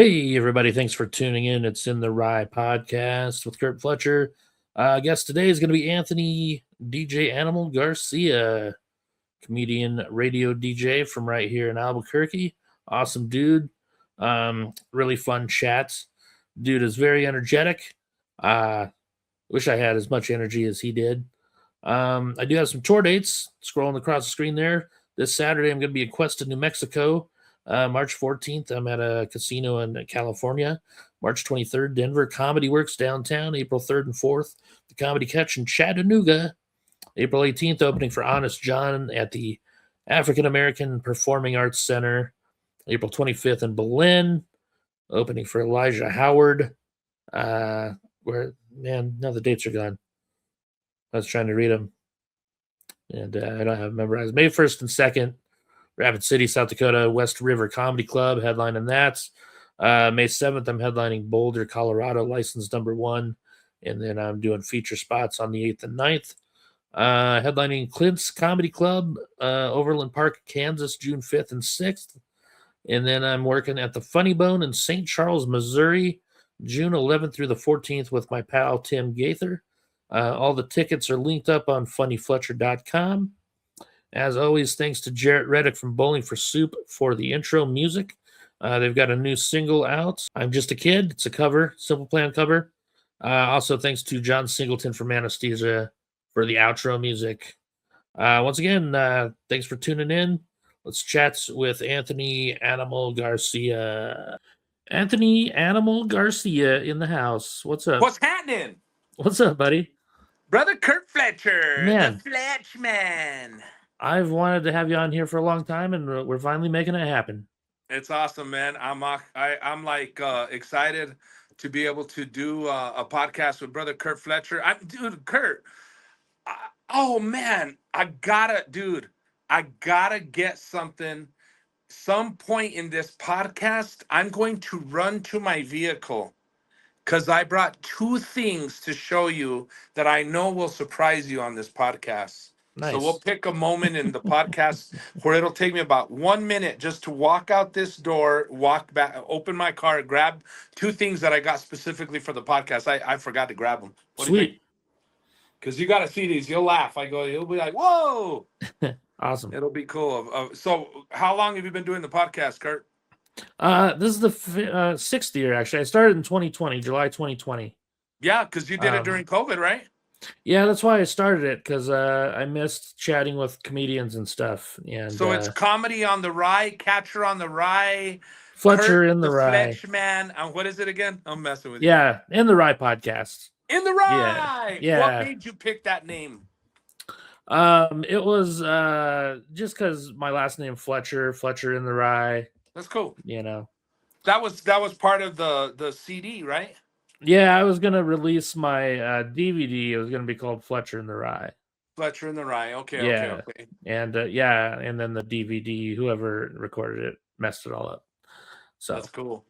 Hey, everybody. Thanks for tuning in. It's In the Rye podcast with Curt Fletcher. Guest today is going to be Anthony DJ Animal Garcia, comedian, radio DJ from right here in Albuquerque. Awesome dude. Really fun chats. Dude is very energetic. Wish I had as much energy as he did. I do have some tour dates scrolling across the screen there. This Saturday, I'm going to be in Cuesta, New Mexico. March 14th, I'm at a casino in California. March 23rd, Denver Comedy Works downtown. April 3rd and 4th, the Comedy Catch in Chattanooga. April 18th, opening for Honest John at the African American Performing Arts Center. April 25th in Berlin, opening for Elijah Howard. Now the dates are gone. I was trying to read them, and I don't have them memorized. May 1st and 2nd, Rapid City, South Dakota, West River Comedy Club, headlining that. May 7th, I'm headlining Boulder, Colorado, license number 1. And then I'm doing feature spots on the 8th and 9th. Headlining Clint's Comedy Club, Overland Park, Kansas, June 5th and 6th. And then I'm working at the Funny Bone in St. Charles, Missouri, June 11th through the 14th with my pal Tim Gaither. All the tickets are linked up on funnyfletcher.com. As always, thanks to Jarrett Reddick from Bowling for Soup for the intro music. They've got a new single out, I'm Just a Kid. It's a cover, Simple Plan cover. Also, thanks to John Singleton from Anesthesia for the outro music. Once again, thanks for tuning in. Let's chat with Anthony Animal Garcia. Anthony Animal Garcia in the house. What's up? What's happening? What's up, buddy? Brother Curt Fletcher, Man. the Fletch Man. I've wanted to have you on here for a long time, and we're finally making it happen. It's awesome, man. I'm excited to be able to do a podcast with Brother Curt Fletcher. Dude, Curt. Oh man, I gotta get something. Some point in this podcast, I'm going to run to my vehicle because I brought 2 things to show you that I know will surprise you on this podcast. Nice. So we'll pick a moment in the podcast where it'll take me about 1 minute just to walk out this door, walk back, open my car, grab 2 things that I got specifically for the podcast. I forgot to grab them. Sweet. Because you got to see these. You'll laugh. You'll be like, whoa. Awesome. It'll be cool. So how long have you been doing the podcast, Curt? This is the 6th year, actually. I started in 2020, July 2020. Yeah, because you did it during COVID, right? Yeah, that's why I started it, because I missed chatting with comedians and stuff. And so it's Comedy on the Rye, Catcher on the Rye, Fletcher Curt, in the Rye. Fletch Man. What is it again? I'm messing with you. Yeah, In the Rye podcast. In the Rye. Yeah. What made you pick that name? It was just because my last name Fletcher in the Rye. That's cool. You know, that was part of the CD, right? Yeah, I was gonna release my DVD. It was gonna be called Fletcher in the Rye. Fletcher in the Rye. Okay. Yeah. Okay. And and then the DVD, whoever recorded it messed it all up. So that's cool.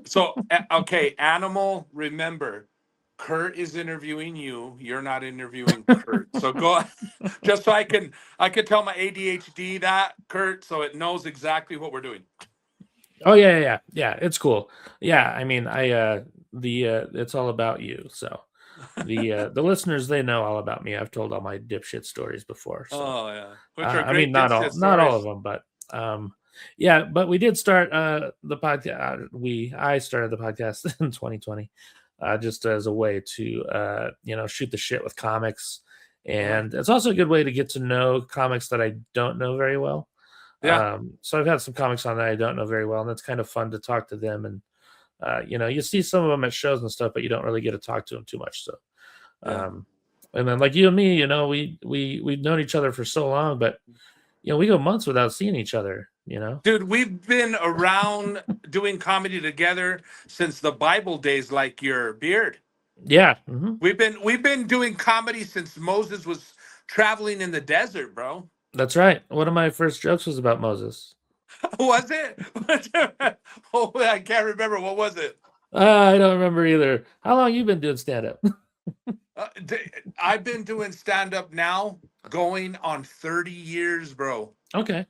So okay, Animal. Remember, Curt is interviewing you. You're not interviewing Curt. So go, just so I can tell my ADHD that, Curt, so it knows exactly what we're doing. Oh yeah. It's cool. Yeah, I mean, it's all about you. So the listeners, they know all about me. I've told all my dipshit stories before. So. Oh yeah, which are great. I mean, not all of them, but yeah. But we did start the podcast. I started the podcast in 2020. Just as a way to, shoot the shit with comics. And it's also a good way to get to know comics that I don't know very well. Yeah. So I've had some comics on that I don't know very well, and it's kind of fun to talk to them. And, you see some of them at shows and stuff, but you don't really get to talk to them too much. So, and then like you and me, we've known each other for so long, but, we go months without seeing each other. Dude, we've been around doing comedy together since the Bible days, like your beard. Yeah. Mm-hmm. We've been doing comedy since Moses was traveling in the desert, bro. That's right. One of my first jokes was about Moses. Was it? Oh, I can't remember. What was it? I don't remember either. How long you been doing stand-up? I've been doing stand-up now going on 30 years, bro. Okay.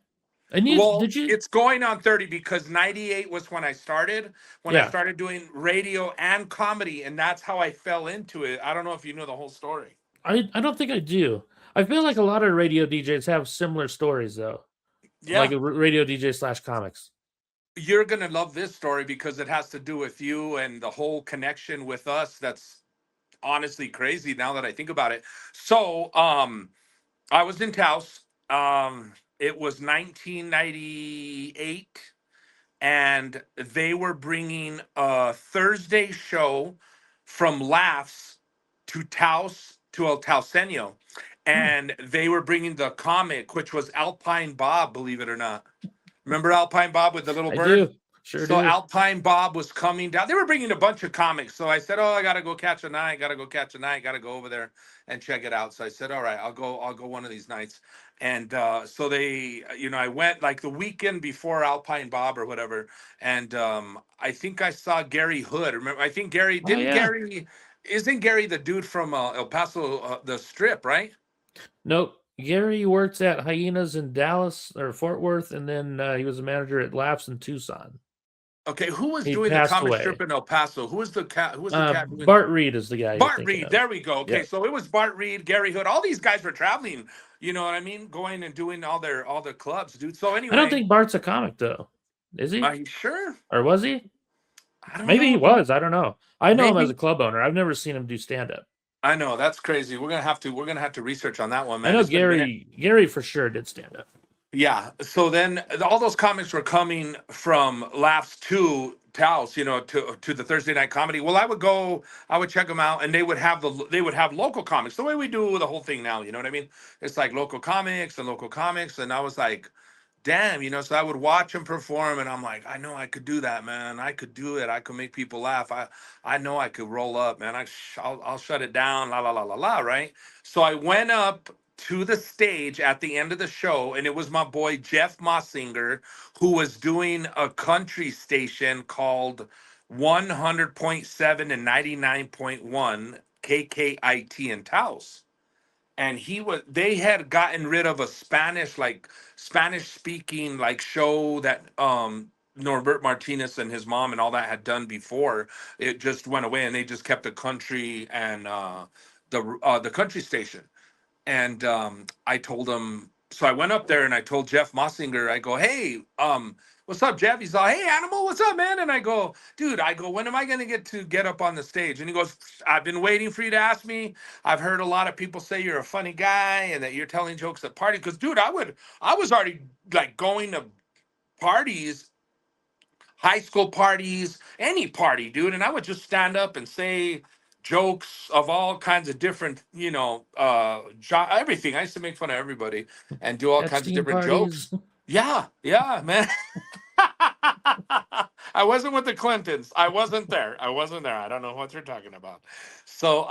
And Well, did you? it's going on 30 because 98 was when I started, Yeah, doing radio and comedy, and that's how I fell into it. I don't know if you know the whole story. I don't think I do. I feel like a lot of radio DJs have similar stories though, like Yeah, a radio DJ slash comics. you're gonna love this story because it has to do with you and the whole connection with us. That's honestly crazy now that I think about it. So, I was in Taos. It was 1998, and they were bringing a Thursday show from Laughs to Taos to El Tausenio, Hmm, and they were bringing the comic, which was Alpine Bob, believe it or not. Remember Alpine Bob with the little I bird? do. Sure So do. Alpine Bob was coming down. They were bringing a bunch of comics. So I said, "Oh, I gotta go catch a night. Gotta go catch a night. Gotta go over there and check it out." So I said, "All right, I'll go. I'll go one of these nights." And so they, I went like the weekend before Alpine Bob or whatever. And I think I saw Gary Hood. Remember? I think Gary Oh didn't yeah. Gary isn't Gary the dude from El Paso, the Strip, right? Nope. Gary works at Hyenas in Dallas or Fort Worth, and then he was a manager at Laps in Tucson. Okay, who was He doing the passed comic strip away. in El Paso? Who was the cat? Who was the cat doing? Bart Reed is the guy you're Bart thinking Reed. of. There we go. Okay, Yep. so it was Bart Reed, Gary Hood. All these guys were traveling. You know what I mean? Going and doing all their clubs, dude. So I don't anyway, think Bart's a comic though. Is are he? you sure? Or was he? I don't Maybe he know, dude. was. I don't know. I know him as a Maybe. club owner. I've never seen him do stand up. I know that's crazy. We're gonna have to research on that one, I man. know It's been a minute. Gary for sure did stand up. Yeah. So then all those comics were coming from Laughs to Taos, to the Thursday night comedy. Well, I would check them out, and they would have local comics, the way we do the whole thing now. You know what I mean? It's like local comics, and I was like, damn, so I would watch him perform, and I'm like, I know I could do that, man. I could do it. I could make people laugh. I know I could roll up, man. I'll shut it down, la la la la la, right? So I went up to the stage at the end of the show, and it was my boy Jeff Mossinger, who was doing a country station called 100.7 and 99.1 KKIT in Taos. And they had gotten rid of a Spanish speaking like show that Norbert Martinez and his mom and all that had done before. It just went away, and they just kept the country and the country station. And I told him, so I went up there and I told Jeff Mossinger, I go, hey, what's up, Jeff? He's like, hey, Animal, what's up, man? And I go, dude, when am I going to get up on the stage? And he goes, I've been waiting for you to ask me. I've heard a lot of people say you're a funny guy and that you're telling jokes at parties. Because, dude, I was already like going to parties, high school parties, any party, dude. And I would just stand up and say jokes of all kinds of different, everything. I used to make fun of everybody and do all kinds of Epstein different jokes. parties. Yeah, man. I wasn't with the Clintons. I wasn't there. I don't know what you're talking about. So,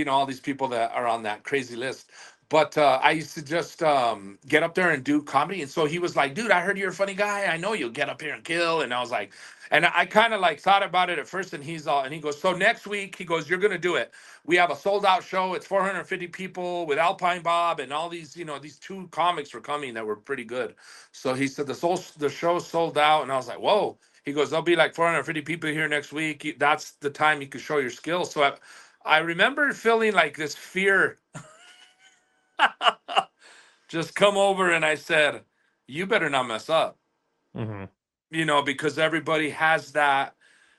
all these people that are on that crazy list. But I used to just get up there and do comedy. And so he was like, dude, I heard you're a funny guy. I know you'll get up here and kill. And I was like, and I kind of like thought about it at first. And he goes, so next week, he goes, you're going to do it. We have a sold out show. It's 450 people with Alpine Bob and all these, these two comics were coming that were pretty good. So he said the show sold out. And I was like, whoa. He goes, there'll be like 450 people here next week. That's the time you can show your skills. So I remember feeling like this fear just come over, and I said, you better not mess up, Mm-hmm. because everybody has that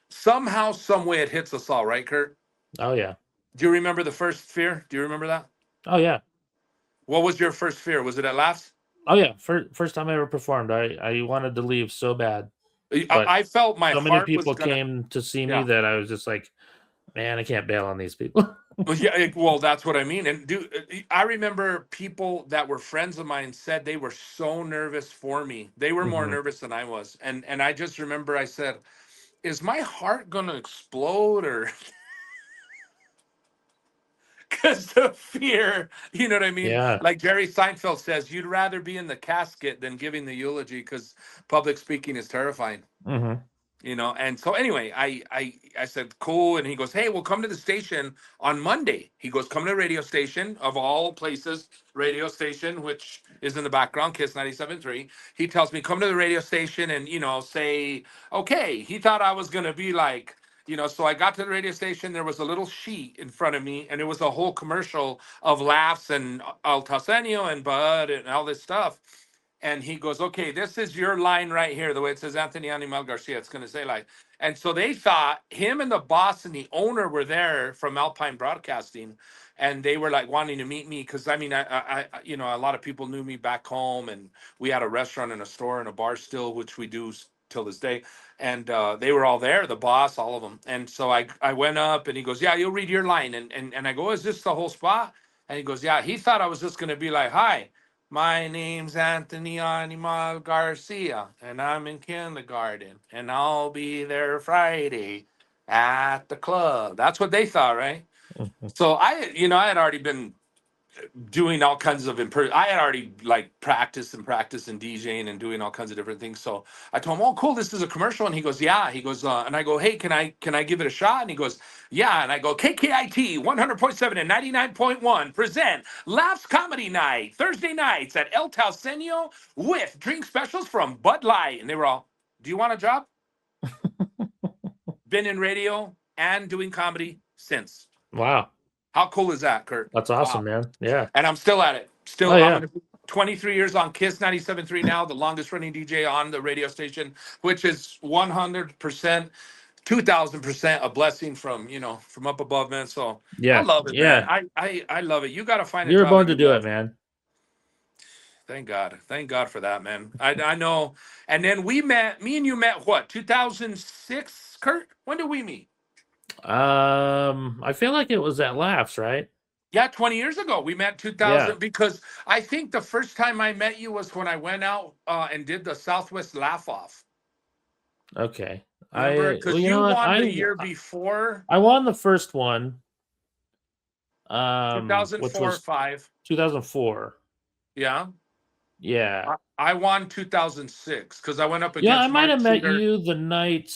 somehow, some way it hits us all, right, Curt? Oh yeah. Do you remember the first fear? Do you remember that? Oh yeah. What was your first fear? Was it at Laughs? Oh yeah. First time I ever performed, I wanted to leave so bad, but I felt my so many heart was people gonna, came to see me yeah. that I was just like, man, I can't bail on these people. Well, yeah, well, that's what I mean. And dude, I remember people that were friends of mine said they were so nervous for me. They were more Mm-hmm. nervous than I was. And I just remember I said, is my heart gonna explode or because the fear, you know what I mean? Yeah. Like Jerry Seinfeld says, you'd rather be in the casket than giving the eulogy because public speaking is terrifying. Mm-hmm. And so anyway, I said cool, and he goes, hey, we'll come to the station on Monday. He goes, come to the radio station of all places, radio station, which is in the background, Kiss 97.3. He tells me, come to the radio station and say okay. He thought I was gonna be like, so I got to the radio station. There was a little sheet in front of me, and it was a whole commercial of Laughs and El Tasenio and Bud and all this stuff. And he goes, okay, this is your line right here. The way it says Anthony Animal Garcia, it's going to say like, and so they thought him and the boss and the owner were there from Alpine Broadcasting. And they were like wanting to meet me. Cause I mean, a lot of people knew me back home, and we had a restaurant and a store and a bar still, which we do till this day. And they were all there, the boss, all of them. And so I went up, and he goes, yeah, you'll read your line. And I go, is this the whole spot? And he goes, yeah. He thought I was just going to be like, hi, my name's Anthony Animal Garcia, and I'm in kindergarten, and I'll be there Friday at the club. That's what they thought, right? So I had already been doing all kinds of I had already like practiced and DJing and doing all kinds of different things. So I told him, "Oh, cool, this is a commercial." And he goes, "Yeah." He goes, and I go, "Hey, can I give it a shot?" And he goes, "Yeah." And I go, "KKIT 100.7 and 99.1 present Laughs Comedy Night Thursday nights at El Tausenio with drink specials from Bud Light." And they were all, "Do you want a job?" Been in radio and doing comedy since. Wow. How cool is that, Curt? That's awesome, man. Yeah. And I'm still at it. Still, yeah. I'm 23 years on Kiss 97.3 now, the longest running DJ on the radio station, which is 100%, 2000% a blessing from up above, man. So yeah, I love it, man. I love it. You got to find. You're born to do it, man. Thank God for that, man. I know. And then me and you met what, 2006, Curt? When did we meet? I feel like it was at Laughs, right? Yeah, 20 years ago. We met 2000 because I think the first time I met you was when I went out and did the Southwest Laugh Off. Okay. Remember? Because you won the year before. I won the first one. 2004 or 5. 2004. Yeah. Yeah. I won 2006 because I went up against. Yeah, I might have met you the night.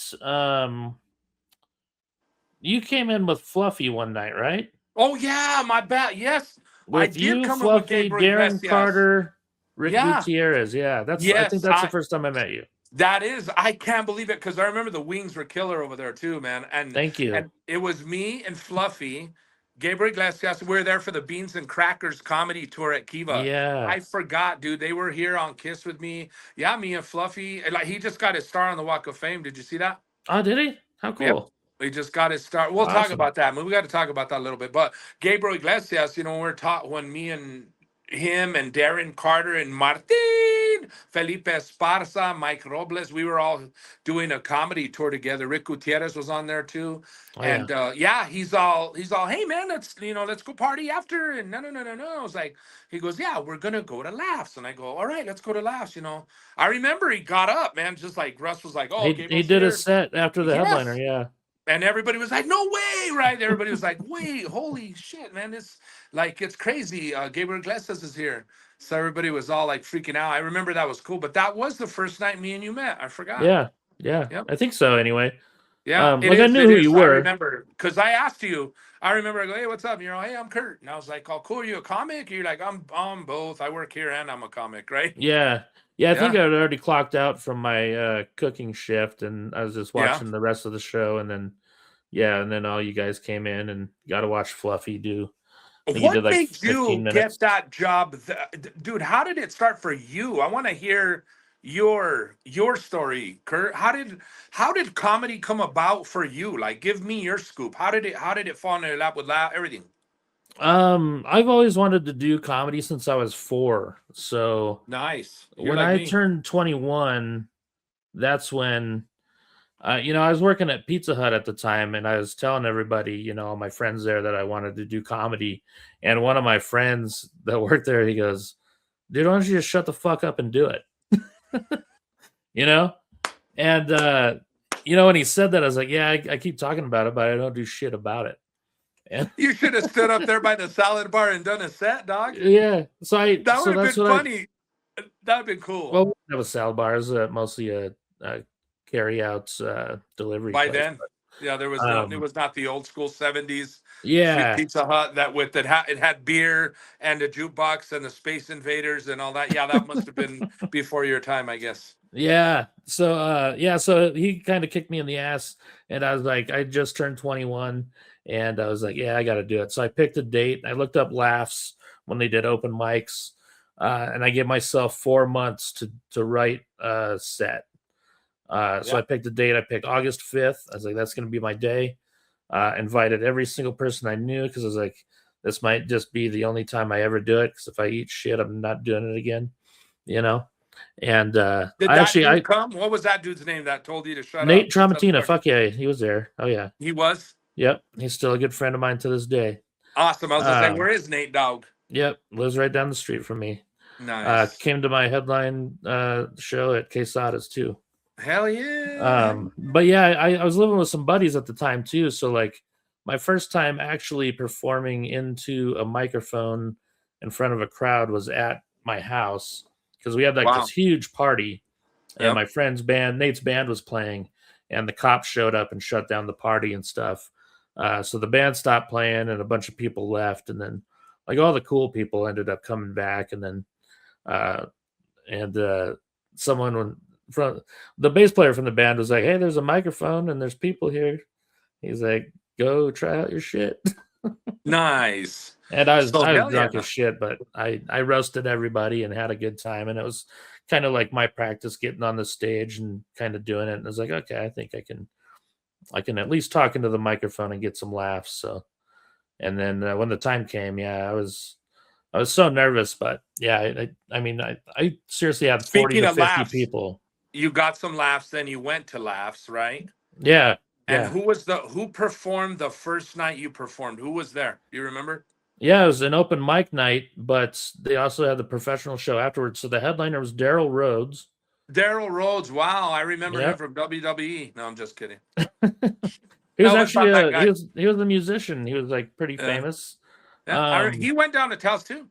You came in with Fluffy one night, right? Oh yeah, my bad. Yes, with you, Fluffy, Darren Carter, Rick Gutierrez. Yeah, I think that's the first time I met you. That is, I can't believe it because I remember the wings were killer over there too, man. And thank you. And it was me and Fluffy, Gabriel Iglesias. We were there for the Beans and Crackers comedy tour at Kiva. Yeah, I forgot, dude. They were here on Kiss with me. Yeah, me and Fluffy. Like he just got his star on the Walk of Fame. Did you see that? Oh, did he? How cool. Yep. He just got his start. We'll talk about that. I mean, we got to talk about that a little bit. But Gabriel Iglesias, when me and him and Darren Carter and Martin, Felipe Esparza, Mike Robles, we were all doing a comedy tour together. Rick Gutierrez was on there too. He's all, hey man, let's go party after. And no. I was like, he goes, yeah, we're going to go to Laughs. And I go, all right, let's go to Laughs. I remember he got up, man, just like Russ was like, oh, he did a set after the headliner. Yeah. And everybody was like, no way, right? Everybody was like, wait, holy shit, man. It's crazy. Gabriel Iglesias is here. So everybody was all like freaking out. I remember that was cool. But that was the first night me and you met. I forgot. Yeah. Yep. I think so anyway. Yeah. I knew who you were. I remember. Because I asked you. I remember I go, hey, what's up? And you're like, hey, I'm Curt. And I was like, oh, cool. Are you a comic? You're like, I'm both. I work here and I'm a comic, right? Yeah. Yeah, I think I had already clocked out from my cooking shift, and I was just watching the rest of the show, and then all you guys came in and got to watch Fluffy do. What made you get that job, dude? How did it start for you? I want to hear your story, Curt. How did comedy come about for you? Like, give me your scoop. How did it fall in your lap with everything? I've always wanted to do comedy since I was 4. So nice. When I turned 21, that's when. I was working at Pizza Hut at the time, and I was telling everybody, all my friends there, that I wanted to do comedy. And one of my friends that worked there, he goes, dude, why don't you just shut the fuck up and do it? And, when he said that, I was like, yeah, I keep talking about it, but I don't do shit about it. And you should have stood up there by the salad bar and done a set, dog. Yeah. That would have been funny. That would have been cool. Well, we didn't have a salad bar. It was mostly a carry out delivery By place. then, yeah, there was no. It Um, was not the old school '70s yeah, Pizza Hut that with it had beer and a jukebox and the Space Invaders and all that. Yeah, that must have been before your time, I guess. yeah. So he kind of kicked me in the ass, and I was like, I just turned 21, and I was like, yeah, I got to do it. So I picked a date. I looked up laughs when they did open mics, and I gave myself 4 months to write a set. So Yeah. I picked a date. I picked August 5th. I was like, that's going to be my day. Invited every single person I knew because I was like, this might just be the only time I ever do it. Because if I eat shit, I'm not doing it again, you know. And Did that dude come? What was that dude's name that told you to shut Nate up? What's that Tramatina, story? fuck yeah, he was there. Oh yeah, He was yep. He's still a good friend of mine to this day. awesome. I was gonna say, Um, where is Nate Dogg? yep, lives right down the street from me. Nice. Came to my headline show at Quezada's too. Hell yeah. But yeah, I was living with some buddies at the time too. So like my first time actually performing into a microphone in front of a crowd was at my house because we had like this Wow. huge party and Yep. my friend's band, Nate's band was playing and the cops showed up and shut down the party and stuff. So the band stopped playing and a bunch of people left and then like all the cool people ended up coming back and then uh, someone from the bass player from the band was like, "Hey, there's a microphone and there's people here." He's like, "Go try out your shit." Nice. And I was So I was hell yeah. drunk as shit, but I roasted everybody and had a good time. And it was kind of like my practice getting on the stage and kind of doing it. And I was like, okay, I think I can at least talk into the microphone and get some laughs. So, and then when the time came, yeah, I was so nervous, but yeah, I mean, I seriously had 40 Speaking to of 50 laughs, people. you got some laughs, then you went to laughs, right? Yeah, And yeah. who performed the first night you performed? Who was there? Do you remember? Yeah, it was an open mic night, but they also had the professional show afterwards. So the headliner was Daryl Rhodes. Daryl Rhodes. Wow, I remember him Yep. from WWE. No, I'm just kidding. He was I always actually thought that guy. he was a musician. He was like pretty famous. Yeah, he went down to Taos too.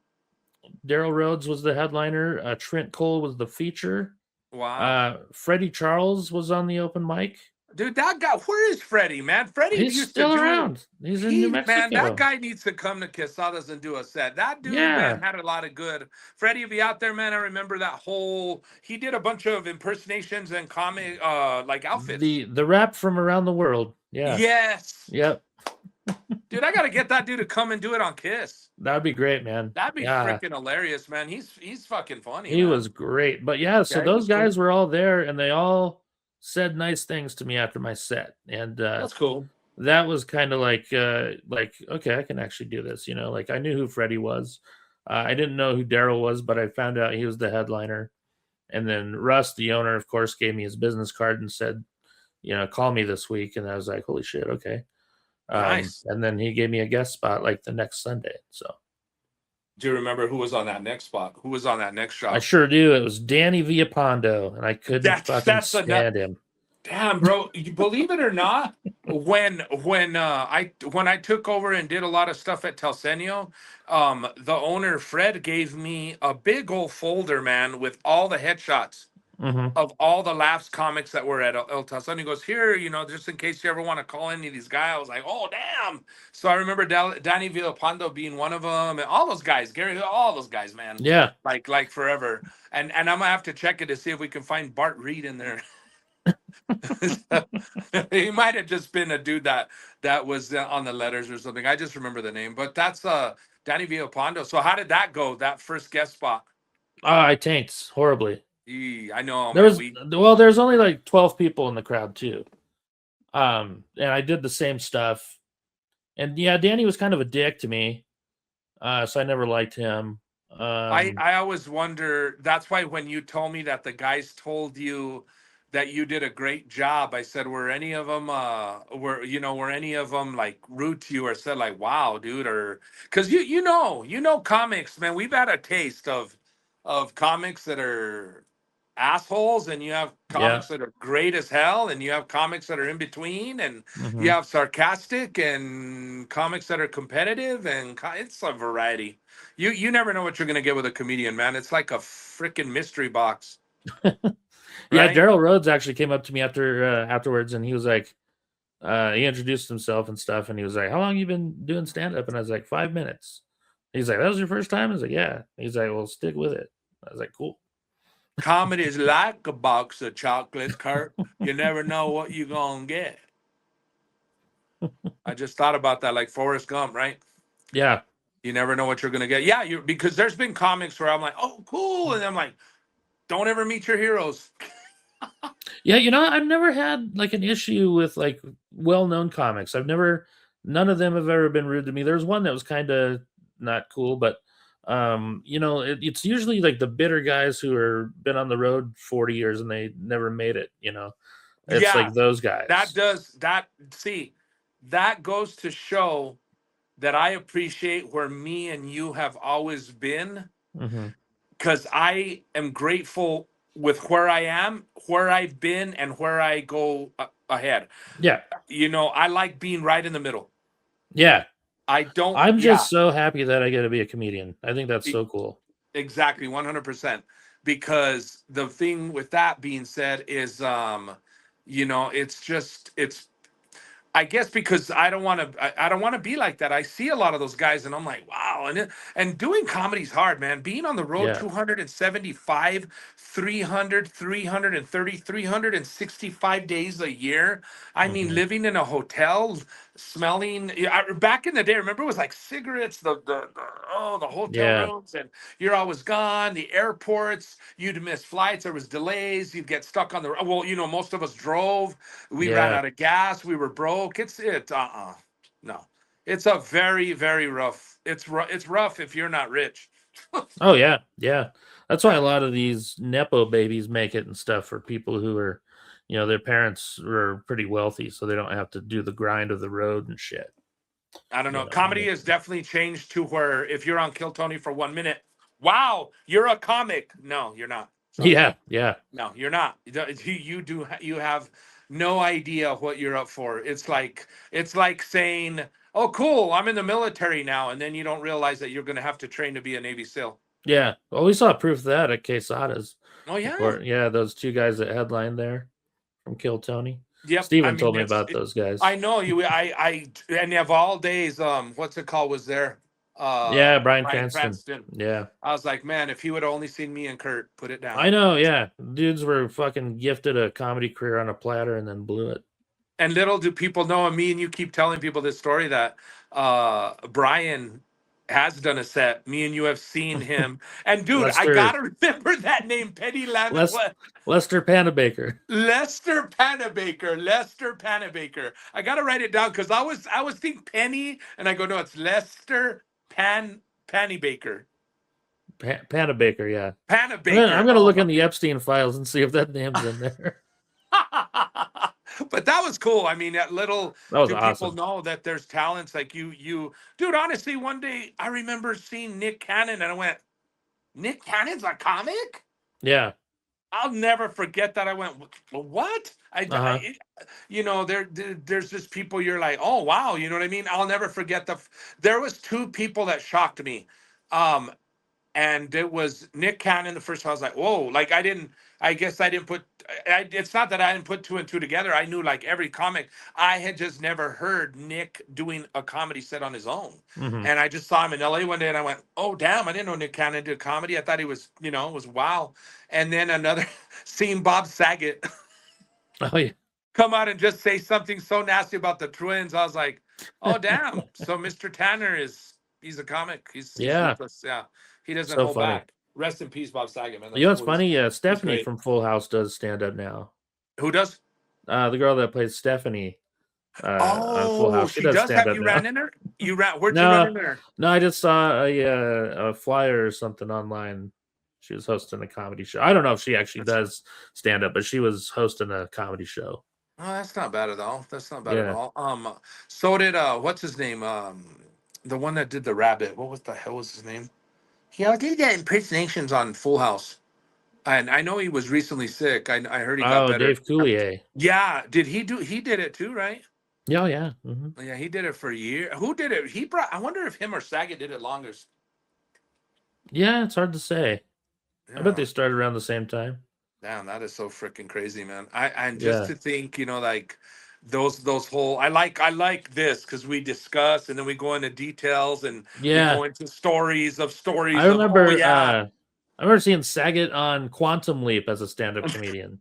Daryl Rhodes was the headliner. Trent Cole was the feature. Wow. Freddie Charles was on the open mic. Dude, that guy, where is Freddie, man? Freddie He's used still to do around. He's in New Mexico. Man, that guy needs to come to Quezadas and do a set. That dude, Yeah. man, had a lot of good. Freddie, be out there, man. I remember that whole. He did a bunch of impersonations and comic, like outfits. The rap from around the world. Yeah. Yes. Yep. Dude, I gotta get that dude to come and do it on Kiss. That would be great, man. That'd be freaking hilarious, man. He's fucking funny. He was great. But yeah, so those guys were all there and they all said nice things to me after my set. And that's cool. That was kind of like okay, I can actually do this, you know. Like I knew who Freddie was. I didn't know who Daryl was, but I found out he was the headliner. And then Russ, the owner, of course, gave me his business card and said, you know, call me this week. And I was like, holy shit, okay. Nice. And then he gave me a guest spot like the next Sunday. So do you remember who was on that next spot? Who was on that next show? I sure do. It was Danny Villapando, and I couldn't fucking stand him. Damn, bro! You believe it or not, when I took over and did a lot of stuff at Telsenio, the owner Fred gave me a big old folder, man, with all the headshots of all the laughs comics that were at El Telsenio. He goes, here, you know, just in case you ever want to call any of these guys. I was like, oh damn! So I remember Danny Villapando being one of them, and all those guys, Gary, all those guys, man. Yeah, like forever. And I'm gonna have to check it to see if we can find Bart Reed in there. He might have just been a dude that was on the letters or something. I just remember the name, but that's Danny Villapando. So how did that go? That first guest spot? I tanked horribly. I know. There's only like 12 people in the crowd too. And I did the same stuff. And yeah, Danny was kind of a dick to me. So I never liked him. I always wonder, that's why when you told me that the guys told you that you did a great job, I said, were any of them like rude to you or said like, wow, dude, or because you know comics, man, we've had a taste of comics that are assholes, and you have comics that are great as hell, and you have comics that are in between, and you have sarcastic and comics that are competitive, and it's a variety. You never know what you're gonna get with a comedian, man. It's like a freaking mystery box. Yeah, right? Daryl Rhodes actually came up to me afterwards, and he was like, he introduced himself and stuff, and he was like, "How long you been doing stand up?" And I was like, "5 minutes." He's like, "That was your first time?" I was like, "Yeah." He's like, "Well, stick with it." I was like, "Cool." Comedy is like a box of chocolates, Kurt. You never know what you're gonna get. I just thought about that, like Forrest Gump, right? Yeah. You never know what you're gonna get. Yeah, you because there's been comics where I'm like, oh, cool, and I'm like, don't ever meet your heroes. Yeah, I've never had like an issue with like well-known comics. None of them have ever been rude to me. There's one that was kind of not cool, but it's usually like the bitter guys who are been on the road 40 years and they never made it. It's Yeah, like those that guys. does that. See, that goes to show that I appreciate where me and you have always been, Hmm. because I am grateful with where I am, where I've been, and where I go ahead. Yeah. I like being right in the middle. Yeah. I don't, I'm yeah, just so happy that I get to be a comedian. I think that's e- so cool. exactly, 100%. Because the thing with that being said is, it's I guess because I don't want to be like that. I see a lot of those guys and I'm like, wow. And doing comedy's hard, man. Being on the road Yeah. 275, 300, 330, 365 days a year. I mean, Hmm. living in a hotel, smelling, yeah, back in the day, remember it was like cigarettes, the hotel Yeah. rooms, and you're always gone. The airports, you'd miss flights, there was delays, you'd get stuck on the, well, most of us drove, we ran Yeah. out of gas, we were broke. No, it's a very, very rough. It's rough if you're not rich. Oh yeah. Yeah. That's why a Yeah, lot of these nepo babies make it and stuff for people who are, their parents were pretty wealthy, so they don't have to do the grind of the road and shit. I don't You know. know. Comedy has definitely changed to where if you're on Kill Tony for 1 minute, wow, you're a comic. No, you're not. Sorry, Yeah. Yeah. no, you're not. You have no idea what you're up for. It's like saying, "Oh, cool, I'm in the military now," and then you don't realize that you're going to have to train to be a Navy SEAL. Yeah. Well, we saw proof of that at Quesada's. Oh Of yeah. course. Yeah, those two guys that headlined there from Kill Tony. Yep. I Steven mean, told me about those I guys. know you. And of all days, what's it called? Was there? Yeah, Brian Bryan Cranston. Cranston. Yeah. I was like, man, if he would have only seen me and Kurt, put it down. I know, yeah. Dudes were fucking gifted a comedy career on a platter and then blew it. And little do people know, and me and you keep telling people this story that Brian has done a set. Me and you have seen him. And dude, I Lester gotta remember that name, Penny Les, What? Lester Panabaker. Lester Panabaker. Lester Panabaker. I gotta write it down because I was thinking Penny, and I go, no, it's Lester Panabaker. Panabaker, yeah. I'm Panabaker. gonna Oh look my. in the Epstein files and see if that name's in there. But that was cool. I mean, that little That was do people awesome. know that there's talents like you, dude. Honestly, one day I remember seeing Nick Cannon, and I went, Nick Cannon's a comic. Yeah. I'll never forget that. I went, what? Uh-huh. There's just people you're like, oh wow, you know what I mean? I'll never forget there was two people that shocked me. Um, and it was Nick Cannon the first time. I was like, whoa, like I guess I didn't put, it's not that I didn't put two and two together. I knew like every comic. I had just never heard Nick doing a comedy set on his own. Hmm. And I just saw him in LA one day and I went, oh, damn, I didn't know Nick Cannon did comedy. I thought he was, it was wow. And then another, seeing Bob Saget Oh yeah. come out and just say something so nasty about the twins. I was like, oh, damn. So Mr. Tanner he's a comic. He's Yeah. ruthless. Yeah. He doesn't So hold funny. back. Rest in peace, Bob Saget, man. You That's know what's cool. He's, funny? he's Stephanie great. from Full House does stand up now. Who does? The girl that plays Stephanie on Full Oh, House, she she does does. stand Have up you now. ran in her? Where'd you run No, in her? no, I just saw a flyer or something online. She was hosting a comedy show. I don't know if she actually does stand up, but she was hosting a comedy show. Oh, that's not bad at all. That's not bad at Yeah. all. So did what's his name? The one that did the rabbit. What was the hell was his name? He did that impersonations on Full House. And I know he was recently sick. I heard he got Oh, better. Dave Coulier. Yeah, he did it too, right? Yeah, yeah. Hmm. Yeah, he did it for a year. Who did it? I wonder if him or Saget did it longest. Yeah, it's hard to say. I bet Yeah. they started around the same time. Damn, that is so freaking crazy, man. And just Yeah. to think, like those whole I like this because we discuss and then we go into details and we Yeah. go into stories of I oh remember yeah. I remember seeing Saget on Quantum Leap as a stand-up comedian.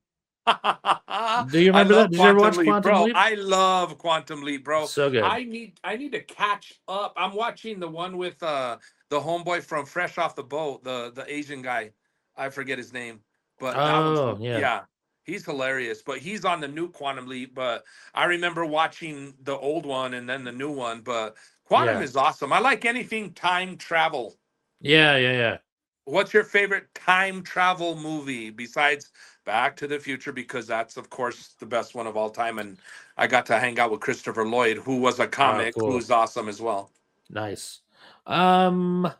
Do you I remember that? love Did you ever Quantum watch Leap, Quantum bro. Leap? I love Quantum Leap, bro. So good. I need to catch up. I'm watching the one with the homeboy from Fresh Off the Boat, the Asian guy. I forget his name, but that one's Oh, yeah. yeah, he's hilarious. But he's on the new Quantum Leap. But I remember watching the old one and then the new one. But Quantum Yeah. is awesome. I like anything time travel. Yeah, yeah, yeah. What's your favorite time travel movie besides Back to the Future? Because that's, of course, the best one of all time. And I got to hang out with Christopher Lloyd, who was a Oh, comic, cool. who's awesome as well. Nice. Um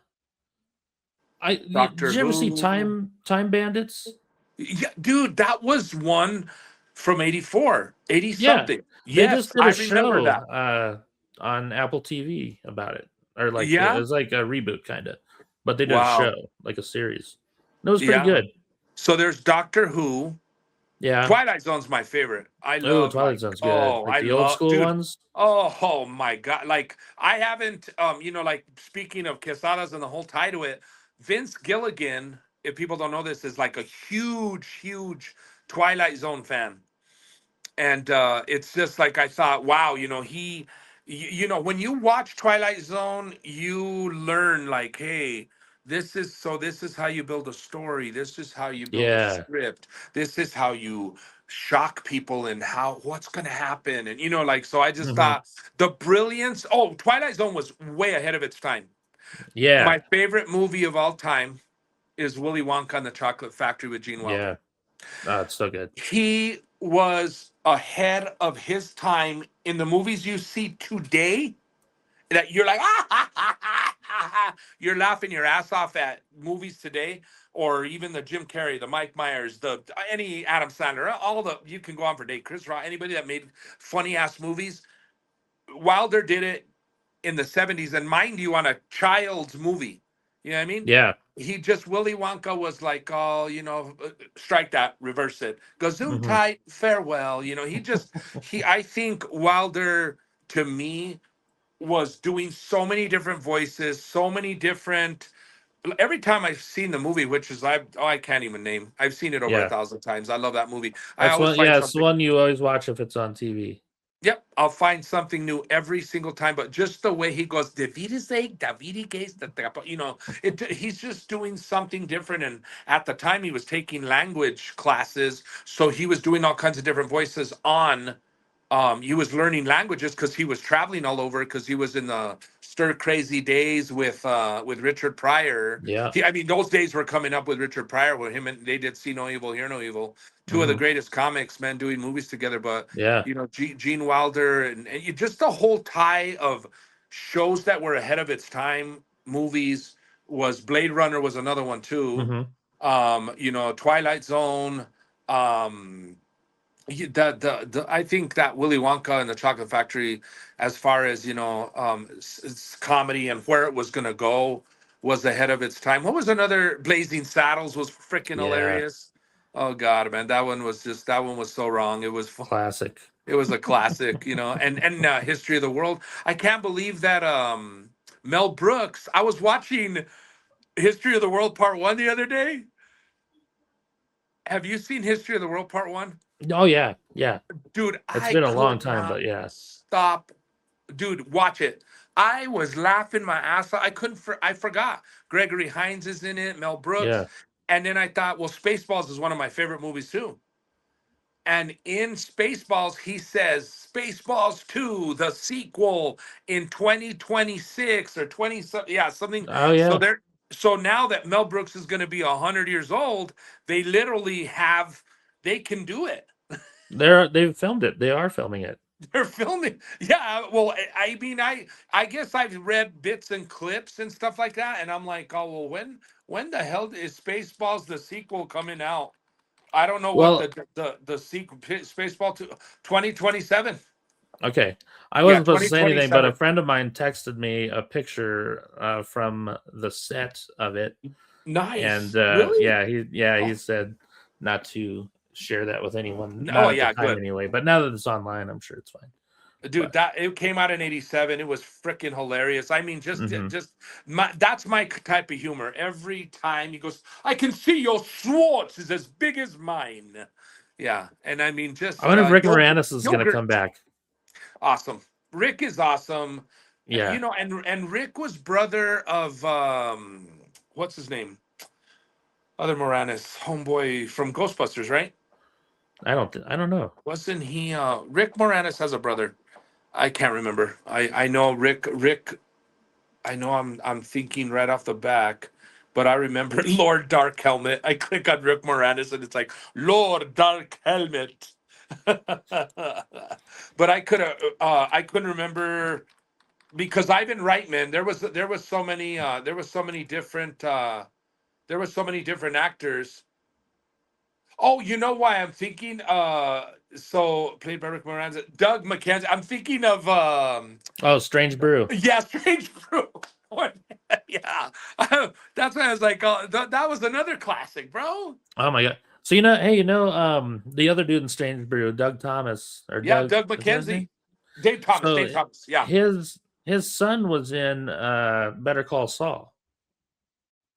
Doctor did you ever see Who. Time Bandits? Yeah, dude, that was one from 84, 80 Yeah. something. They just Yes, did I a remember show that. on Apple TV about it. Or like it Yeah. was like a reboot kind of. But they did a Wow. show, like a series. And it was pretty Yeah. good. So there's Doctor Who. Yeah. Twilight Zone's my favorite. I Oh, love Twilight like Zone's good. oh, Like I the old love school dude. ones. Oh my god. Like I haven't like speaking of Quesadas and the whole tie to it, Vince Gilligan, if people don't know this, is like a huge Twilight Zone fan. And it's just like I thought, wow, when you watch Twilight Zone, you learn like, hey, this is how you build a story. This is how you build a Yeah. script. This is how you shock people and how what's going to happen. And like, so I just Hmm. thought the brilliance. Oh, Twilight Zone was way ahead of its time. Yeah. My favorite movie of all time is Willy Wonka and the Chocolate Factory with Gene Yeah. Wilder. Oh, it's so good. He was ahead of his time in the movies you see today that you're like you're laughing your ass off at movies today, or even the Jim Carrey, the Mike Myers, the any Adam Sandler, all the you can go on for day, Chris Rock, anybody that made funny ass movies. Wilder did it in the 70s, and mind you, on a child's movie. You know what I mean? Yeah. He just Willy Wonka was like, oh, strike that, reverse it. Hmm. Gesundheit, farewell. He I think Wilder to me was doing so many different voices, so many different every time I've seen the movie, which is I can't even name. I've seen it over a Yeah. thousand times. I love that movie. I That's always one. find Yeah, it's the something. one you always watch if it's on TV. Yep, I'll find something new every single time. But just the way he goes, Davide Gaze, he's just doing something different. And at the time, he was taking language classes, so he was doing all kinds of different voices on. He was learning languages because he was traveling all over because he was in the stir crazy days with Richard Pryor. Yeah. I mean, those days were coming up with Richard Pryor, where him and they did See No Evil, Hear No Evil, two of the Hmm. greatest comics, man, doing movies together. But Yeah. Gene Wilder and just the whole tie of shows that were ahead of its time. Movies was Blade Runner was another one too. Hmm. Twilight Zone. Um, I think that Willy Wonka and the Chocolate Factory, as far as it's comedy and where it was going to go, was ahead of its time. What was another? Blazing Saddles was freaking Yeah. hilarious. Oh God, man, that one was so wrong. Classic. It was a classic, and History of the World. I can't believe that Mel Brooks. I was watching History of the World Part One the other day. Have you seen History of the World Part One? Oh yeah. Yeah. Dude, It's I been a long could time, not but yeah. stop. Dude, watch it. I was laughing my ass off. I couldn't. I forgot. Gregory Hines is in it. Mel Brooks. Yeah. And then I thought, well, Spaceballs is one of my favorite movies too. And in Spaceballs, he says Spaceballs 2, the sequel in 2026 or 20 something. Yeah, something. Oh So yeah. there. So now that Mel Brooks is going to be 100 years old, they literally they can do it. They've filmed it. They are filming it. They're filming. Yeah, well, I mean, I guess I've read bits and clips and stuff like that, and I'm like, oh well, when the hell is Spaceballs the sequel coming out? I don't know what Well, the sequel Spaceball to 2027. okay. I Yeah, wasn't supposed to say anything, but a 2027. friend of mine texted me a picture from the set of it, and Nice. Really? he Oh, said not to share that with anyone. Oh Not at the yeah, time good. anyway. But now that it's online, I'm sure it's fine. Dude, But that it came out in '87. It was freaking hilarious. I mean, mhm. just that's my type of humor. Every time he goes, I can see your Schwartz is as big as mine. Yeah, and I mean, I just wonder if Rick yogurt, Moranis is going to come yogurt, back. awesome. Rick is awesome. Yeah, You know, and Rick was brother of what's his name? Other Moranis, homeboy from Ghostbusters, right? I don't know. Wasn't he? Rick Moranis has a brother. I can't remember. I know Rick. I know I'm thinking right off the back, but I remember Lord Dark Helmet. I click on Rick Moranis and it's like Lord Dark Helmet. But I couldn't remember because Ivan Reitman. There was so many different actors. Oh, you know why I'm thinking? So played by Rick Moranis, Doug McKenzie. I'm thinking of Oh, Strange Brew. yeah, Strange Brew. Yeah, that's why I was like, oh, that was another classic, bro. Oh my god. So the other dude in Strange Brew, Doug Thomas or Yeah, Doug, Doug is that his McKenzie, name? Dave Thomas, So Dave Thomas. Yeah. his son was in Better Call Saul.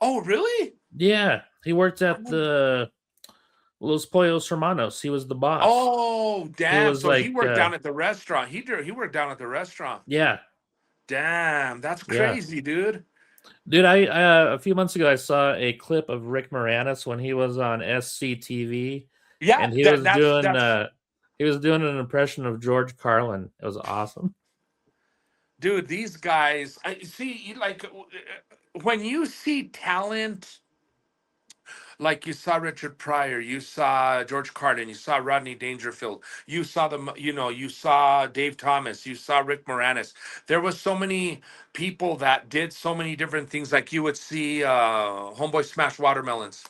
Oh, really? Yeah, he worked at the Los Pollos Hermanos. He was the boss. Oh, He damn. was So he like, worked down at the restaurant. He worked down at the restaurant. yeah, Damn, that's yeah, crazy, dude. dude. I a few months ago I saw a clip of Rick Moranis when he was on SCTV, Yeah, and that's he was doing an impression of George Carlin. It was awesome. dude. These guys, I see. Like when you see talent. Like you saw Richard Pryor, you saw George Carlin, you saw Rodney Dangerfield, you saw you saw Dave Thomas, you saw Rick Moranis. There was so many people that did so many different things. Like you would see Homeboy Smash Watermelons,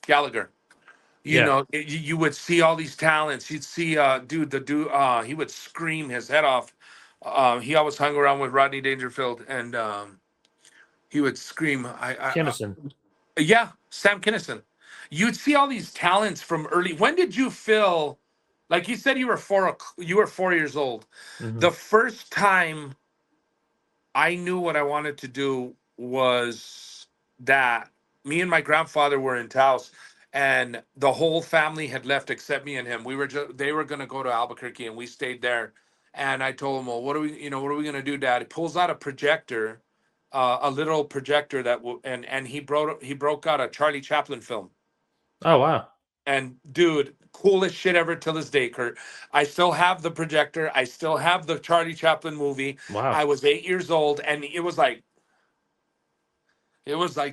Gallagher. Yeah, You would see all these talents. You'd see he would scream his head off. He always hung around with Rodney Dangerfield, and he would scream. Kinnison. Yeah, Sam Kinison. You'd see all these talents from early. When did you feel like you said you were 4 years old? Hmm. The first time I knew what I wanted to do was that me and my grandfather were in Taos and the whole family had left except me and him. They were going to go to Albuquerque and we stayed there. And I told him, "Well, what are we going to do, Dad?" He pulls out a projector, a little projector and he broke out a Charlie Chaplin film. Oh wow, And dude, coolest shit ever till this day, Kurt. I still have the projector. I still have the Charlie Chaplin movie. wow. I was 8 years old, and it was like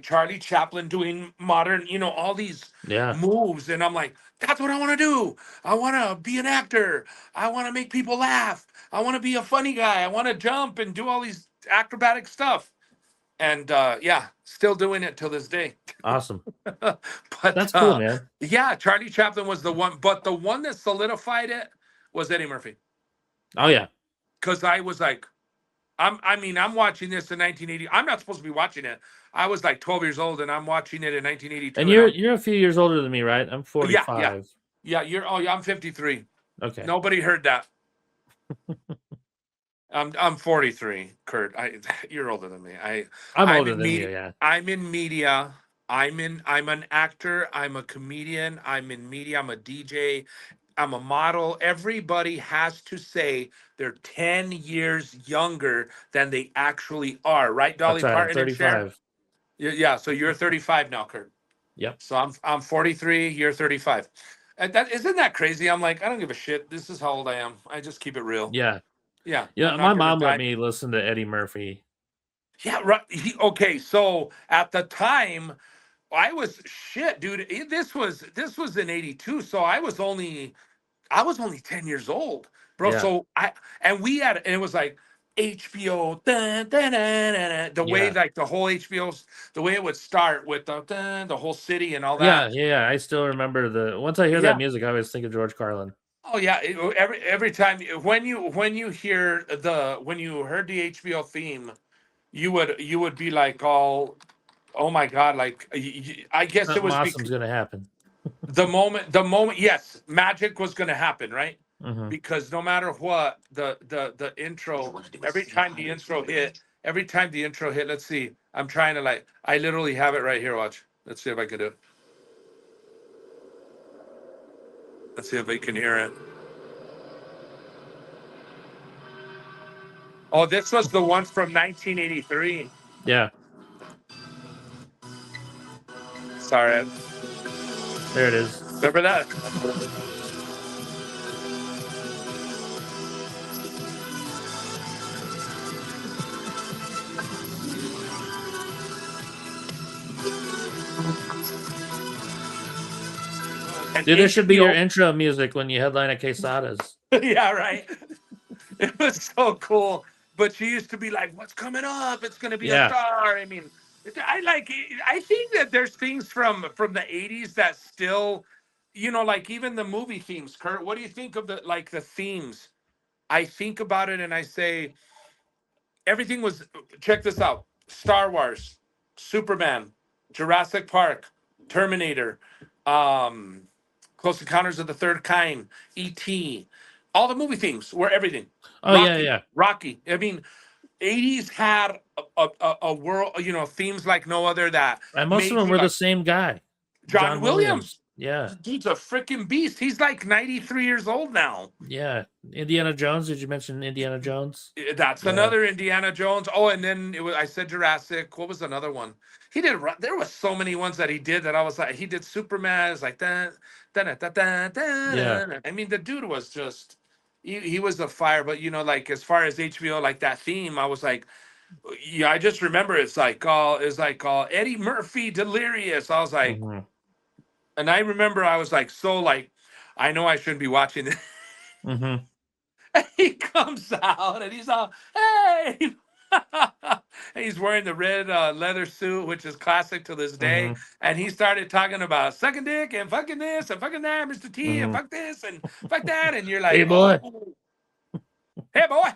Charlie Chaplin doing modern, all these Yeah, moves, and I'm like, that's what I want to do. I want to be an actor. I want to make people laugh. I want to be a funny guy. I want to jump and do all these acrobatic stuff. And yeah, still doing it till this day. awesome. But That's cool, man. yeah, Charlie Chaplin was the one, but the one that solidified it was Eddie Murphy. Oh yeah, Because I was like, I'm watching this in 1980. I'm not supposed to be watching it. I was like 12 years old, and I'm watching it in 1982. and And you're a few years older than me, right? I'm yeah, yeah, 45. yeah. I'm 53. Okay, Nobody heard that. I'm 43, Kurt. You're older than me. I'm I'm older in than you. media. Yeah, I'm in media. I'm an actor. I'm a comedian. I'm in media. I'm a DJ. I'm a model. Everybody has to say they're 10 years younger than they actually are, right, that's Dolly right. I'm Parton and Cher? 35. Yeah, so you're 35 now, Kurt. Yep. So I'm 43, you're 35. And that isn't that crazy? I'm like, I don't give a shit. This is how old I am. I just keep it real. Yeah. Yeah, Yeah. I'm My not gonna mom let die. me listen to Eddie Murphy. Yeah, right. Okay, so at the time, I was shit, dude. This was in '82, so I was only 10 years old, bro. Yeah. So and it was like HBO, dun, dun, dun, dun, dun, the way Yeah. like the whole HBO, the way it would start with the whole city and all Yeah. that. Yeah. I still remember once I hear that Yeah. music, I always think of George Carlin. Oh yeah. Every time when you heard the HBO theme, you would be like, oh my god, like I guess it Something was awesome's because gonna happen. the moment, yes, magic was going to happen, right? Mm-hmm. Because no matter what, the intro, every time the intro hit, let's see, I'm trying to like, I literally have it right here. Watch. Let's see if I can do it. Let's see if I can hear it. Oh, this was the one from 1983. Yeah, Sorry, there it is. remember that? And Dude, this should be your HBO, intro music when you headline at Quesada's. yeah, right. It was so cool. But she used to be like, "What's coming up? It's going to be a Yeah. star." I mean, I think that there's things from the '80s that still, like even the movie themes. Kurt, what do you think of the themes? I think about it and I say everything was. Check this out: Star Wars, Superman, Jurassic Park, Terminator, um, Close Encounters of the Third Kind, E.T. All the movie themes were everything. Oh yeah, yeah. Rocky. I mean, '80s had a world, themes like no other that And most of made them you were the like same guy, John John Williams. Williams. Yeah, Dude's a freaking beast. He's like 93 years old now. yeah. Indiana Jones. Did you mention Indiana Jones? That's Yeah, another Indiana Jones. Oh, and then I said Jurassic. What was another one? He did. There was so many ones that he did that I was like, he did Superman. It's like that, yeah. I mean, the dude was just. He was a fire, but like as far as HBO, like that theme, I was like, yeah, I just remember it's like Eddie Murphy delirious. I was like, Mm-hmm. and I remember I was like, so like, I know I shouldn't be watching this. Mm-hmm. He comes out and he's all, hey. And he's wearing the red leather suit, which is classic to this day. Mm-hmm. And he started talking about sucking dick and fucking this and fucking that, Mr. T, and Mm-hmm. fuck this and fuck that. And you're Hey like, boy. oh, hey, boy,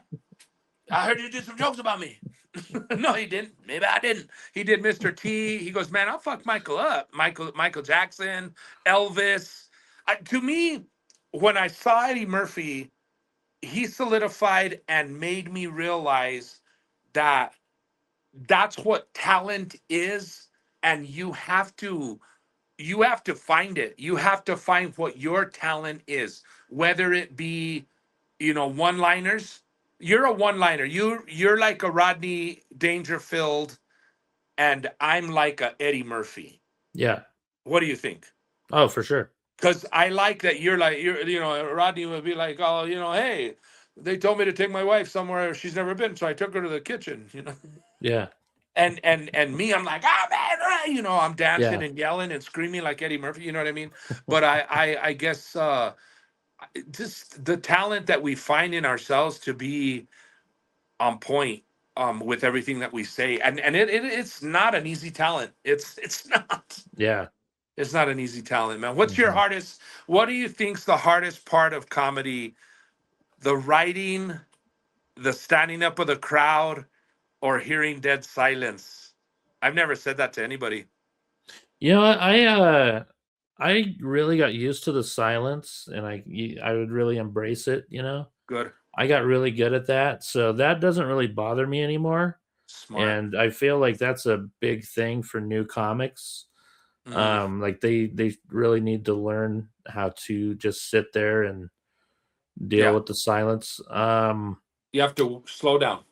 I heard you did some jokes about me. No, he didn't. Maybe I didn't. He did Mr. T. He goes, man, I'll fuck Michael up. Michael Jackson, Elvis. To me, when I saw Eddie Murphy, he solidified and made me realize that that's what talent is, and you have to find it. You have to find what your talent is, whether it be one-liners. You're a one-liner. You're like a Rodney Dangerfield, and I'm like a Eddie Murphy. Yeah. What do you think? Oh, for sure. Because I like that Rodney would be like, oh, hey, they told me to take my wife somewhere she's never been, so I took her to the kitchen. Yeah. And me, I'm like, oh man, I'm dancing Yeah. and yelling and screaming like Eddie Murphy, you know what I mean? But I guess just the talent that we find in ourselves to be on point with everything that we say, and it's not an easy talent. It's not. Yeah. It's not an easy talent, man. What's your Mm-hmm. hardest? What do you think's the hardest part of comedy? The writing, the standing up of the crowd, or hearing dead silence? I've never said that to anybody. You know what? I really got used to the silence, and I would really embrace it. Good, I got really good at that, so that doesn't really bother me anymore. smart. And I feel like that's a big thing for new comics. Hmm. Like they really need to learn how to just sit there and deal Yeah, with the silence. you have to slow down.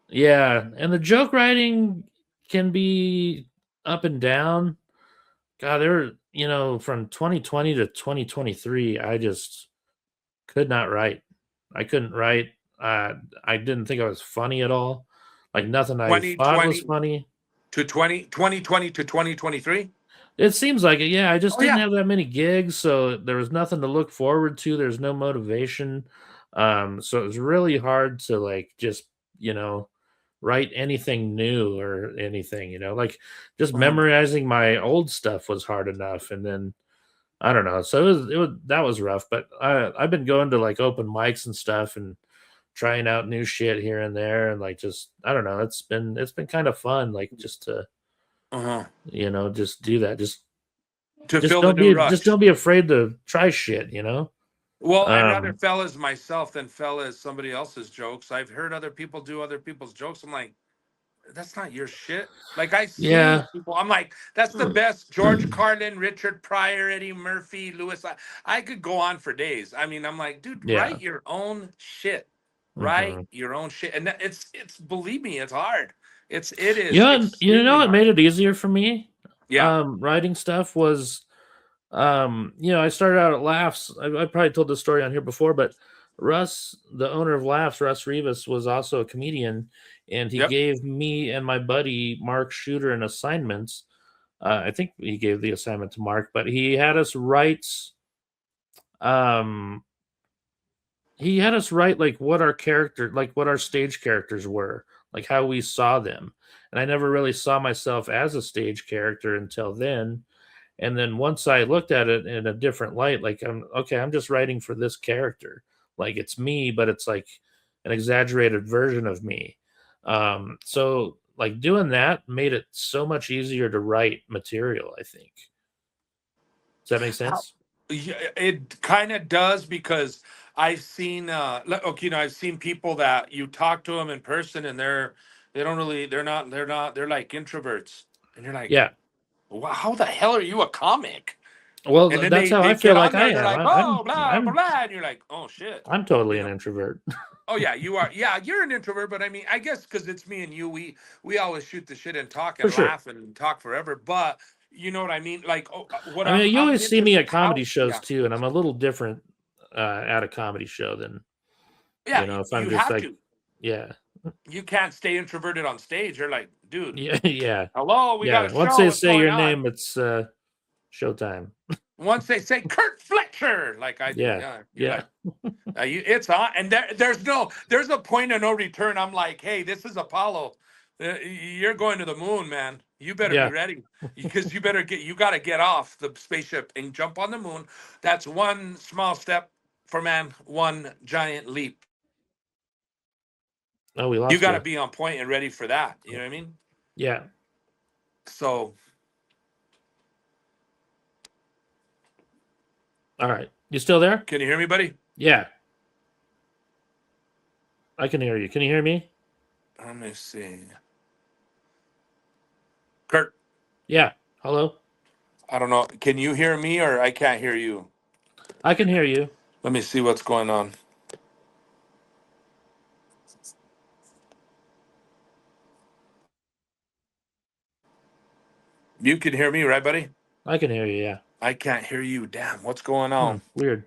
Yeah, and the joke writing can be up and down. God, from 2020 to 2023, I just could not write. I couldn't write. I didn't think I was funny at all. Like nothing I thought was 2020 funny. to 2020 to 2023. It seems like it. Yeah, I just Oh didn't yeah. have that many gigs, so there was nothing to look forward to. There's no motivation. So it was really hard to like just, you know, write anything new or anything. Like just Mhm. memorizing my old stuff was hard enough. And then I don't know. So it was that was rough, but I've been going to like open mics and stuff and trying out new shit here and there and like just I don't know, it's been kind of fun like just to Uh-huh. just do that. Just to fill the new just rush. don't be afraid to try shit, you know? Well, I'd rather Um, fellas myself than fellas somebody else's jokes. I've heard other people do other people's jokes. I'm like, that's not your shit. Like I see yeah. people, I'm like, that's the best. George Carlin, Richard Pryor, Eddie Murphy, Lewis. I could go on for days. I mean, I'm like, dude, Yeah. write your own shit. Write Hmm. your own shit. And it's believe me, it's hard. It You is know, extremely what hard. made it easier for me? Yeah. Writing stuff was, I started out at Laughs. I probably told this story on here before, but Russ, the owner of Laughs, Russ Rivas, was also a comedian, and he Yep. gave me and my buddy Mark Shooter an assignment. I think he gave the assignment to Mark, but um, he had us write like what our stage characters were, like how we saw them. And I never really saw myself as a stage character until then. And then once I looked at it in a different light, like I'm just writing for this character. Like it's me, but it's like an exaggerated version of me. So like doing that made it so much easier to write material, I think. Does that make How, sense? yeah, it kind of does because I've seen okay, I've seen people that you talk to them in person and they don't really they're like introverts and you're like, Yeah. wow, how the hell are you a comic? Well, And then that's how they I feel get like on I there and they're am. like, oh, blah blah blah, and you're like, oh shit, I'm totally you an know. introvert. Oh yeah, you are. Yeah, you're an introvert, but I mean, I guess because it's me and you, we always shoot the shit and talk For and sure. laugh and talk forever. But you know what I mean? Like, oh, what I mean, you I'm always see me interested at comedy how shows yeah. too, and I'm a little different at a comedy show than, Yeah, if I'm you just have like, to. yeah, You can't stay introverted on stage. You're like, dude, yeah, yeah, hello, we got yeah. a Once show. they What's say going your on? name, it's showtime. Once they say Curt Fletcher, like I do, Yeah, yeah, you're yeah, like, it's on, and there's a point of no return. I'm like, hey, this is Apollo. You're going to the moon, man. You better be yeah. ready because you got to get off the spaceship and jump on the moon. That's one small step for man, one giant leap. Oh, we You lost got to you. be on point and ready for that. You know what I mean? Yeah. So All right. You still there? can you hear me, buddy? Yeah, I can hear you. Can you hear me? Let me see. Kurt, Yeah. Hello. I don't know. Can you hear me or I can't hear you? I can hear you. Let me see what's going on. You can hear me, right, buddy? I can hear you. Yeah. I can't hear you. Damn, what's going on? Weird.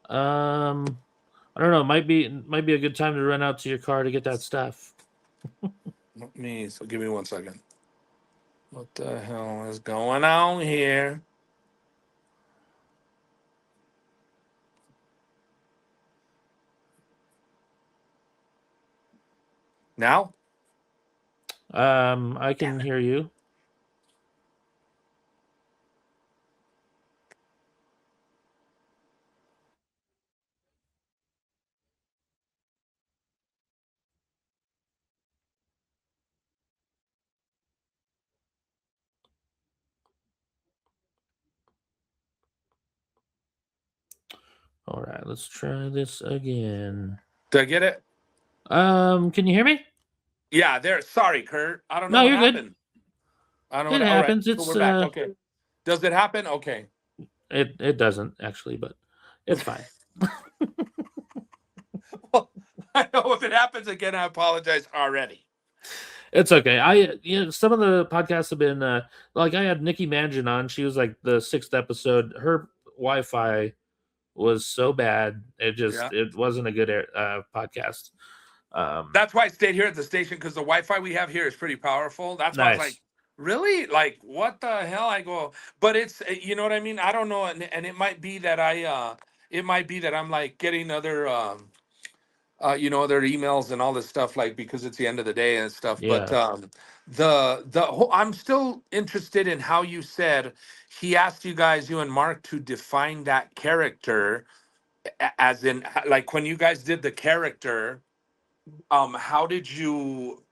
Um, I don't know. Might be a good time to run out to your car to get that stuff. So give me 1 second. What the hell is going on here? Now? I can Damn it. hear you. All right, let's try this again. Did I get it? Can you hear me? Yeah, there. Sorry, Kurt. I don't know No, what you're good. happened. I don't know It what. All right, happens. so we're back. Okay. Does it happen? Okay. It doesn't actually, but it's fine. Well, I know if it happens again, I apologize already. It's okay. Some of the podcasts have been like I had Nikki Manjan on. She was like the 6th episode. Her Wi-Fi was so bad. Yeah. It wasn't a good podcast. That's why I stayed here at the station because the Wi-Fi we have here is pretty powerful. That's why I was Nice. like, really? Like, what the hell? I go, but it's you know what I mean? I don't know, and it might be that it might be that I'm like getting other other emails and all this stuff, like because it's the end of the day and stuff. But Yeah. I'm still interested in how you said he asked you guys, you and Mark, to define that character, as in like when you guys did the character. How did you?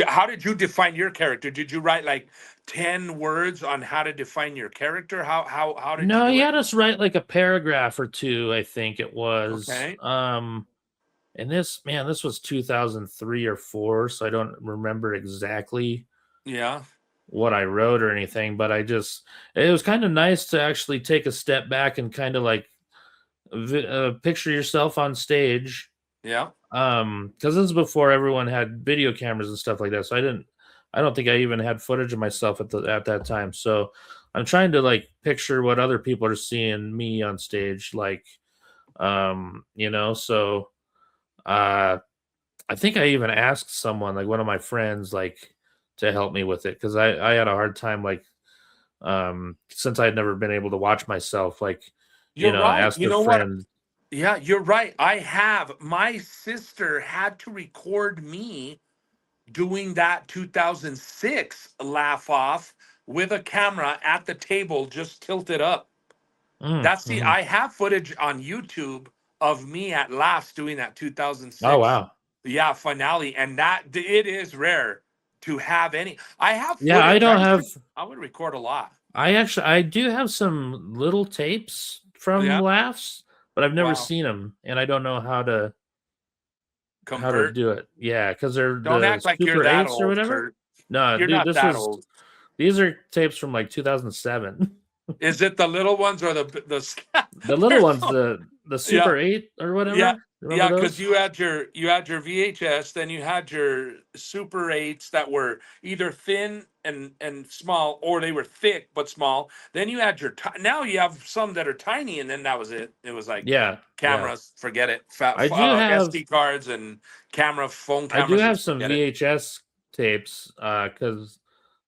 How did you define your character? Did you write like 10 words on how to define your character? How did you No, he do it? had us write like a paragraph or two, I think it was. Okay. And this, man, this was 2003 or 4, so I don't remember exactly Yeah. what I wrote or anything, but it was kind of nice to actually take a step back and kind of like picture yourself on stage. Yeah. Because this is before everyone had video cameras and stuff like that, so I don't think I even had footage of myself at that time. So I'm trying to like picture what other people are seeing me on stage, like, so uh I think I even asked someone, like one of my friends, like to help me with it, because I had a hard time, like, since I had never been able to watch myself, like, You're right. asked You a know what? friend. Yeah, you're right. My sister had to record me doing that 2006 laugh off with a camera at the table just tilted up. Mhm. I have footage on YouTube of me at laughs doing that Oh 2006 wow. finale, and that it is rare to have any. I have Yeah, footage. I would record a lot. I do have some little tapes from Yeah. laughs, but I've never Wow. seen them, and I don't know how to Convert. do it. Yeah, because they're Don't the act like you're Super that 8s or old, whatever. Kurt. No, You're dude, not that old. these are tapes from like 2007. Is it the little ones or The little there's ones, so, the yeah. Super 8 or Yeah, whatever. Remember yeah, because those? you had your VHS, then you had your Super 8s that were either thin and small, or they were thick but small. Then you had now you have some that are tiny, and then that was it. It was like Yeah, yeah. cameras, forget it. I do have SD cards and phone I do cameras, have is some forget it. VHS tapes because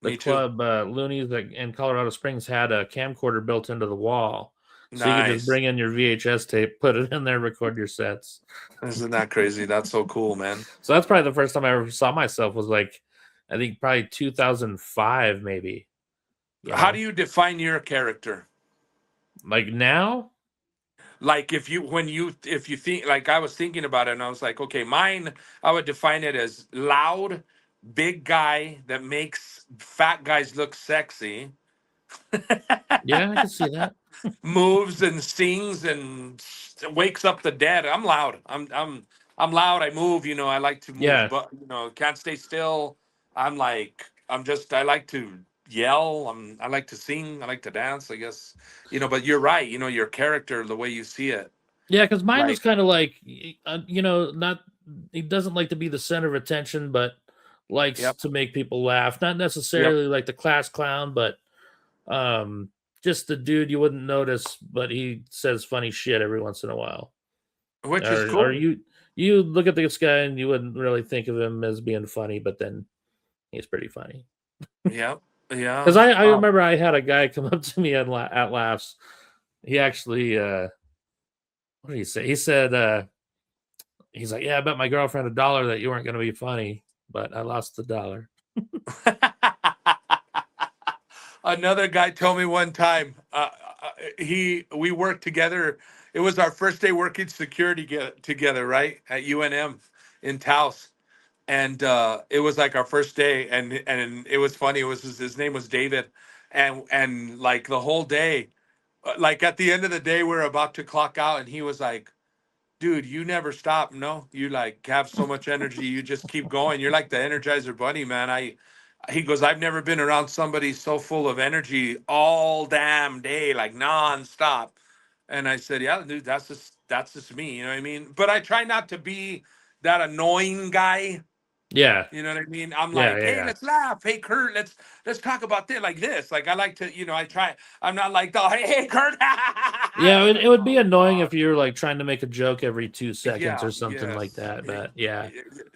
the Me too. club Looney's in Colorado Springs had a camcorder built into the wall, so you could just Nice. bring in your VHS tape, put it in there, record your sets. Isn't that crazy? That's so cool, man. So that's probably the first time I ever saw myself, was like, I think probably 2005, maybe. How do you define your character? Like now. Like if you think, like I was thinking about it, and I was like, okay, mine, I would define it as loud, big guy that makes fat guys look sexy. Yeah, I can see that. Moves and sings and wakes up the dead. I'm loud. I'm loud. I move. I like to move, Yeah, but can't stay still. I like to yell. I like to sing. I like to dance. I guess. But you're right. Your character, the way you see it. yeah, because mine was Like, kind of like, not, he doesn't like to be the center of attention, but likes yep, to make people laugh. Not yep. necessarily like the class clown, but um, just the dude you wouldn't notice, but he says funny shit every once in a while. Which is Or cool. you look at this guy and you wouldn't really think of him as being funny, but then he's pretty funny. Yeah, yeah. Because I remember I had a guy come up to me at laughs. He actually what did he say? He said he's like, yeah, I bet my girlfriend $1 that you weren't going to be funny, but I lost $1. Another guy told me one time. We worked together. It was our first day working security together, right, at UNM in Taos, and it was like our first day, and it was funny. It was his name was David, and like the whole day, like at the end of the day, we are about to clock out, and he was like, dude, you never stop. No, you like have so much energy. You just keep going. You're like the Energizer Bunny, man. He goes, I've never been around somebody so full of energy all damn day, like nonstop. And I said, yeah, dude, that's just me. You know what I mean? But I try not to be that annoying guy. Yeah, You know what I mean? I'm yeah, like, yeah, hey, yeah. let's laugh. Hey, Kurt, let's talk about this like this. Like I like to, I try. I'm not like, oh, hey, Kurt. Yeah, I'm it like, would be oh annoying God. if you're like trying to make a joke every 2 seconds Yeah, or something like yes. that. But yeah,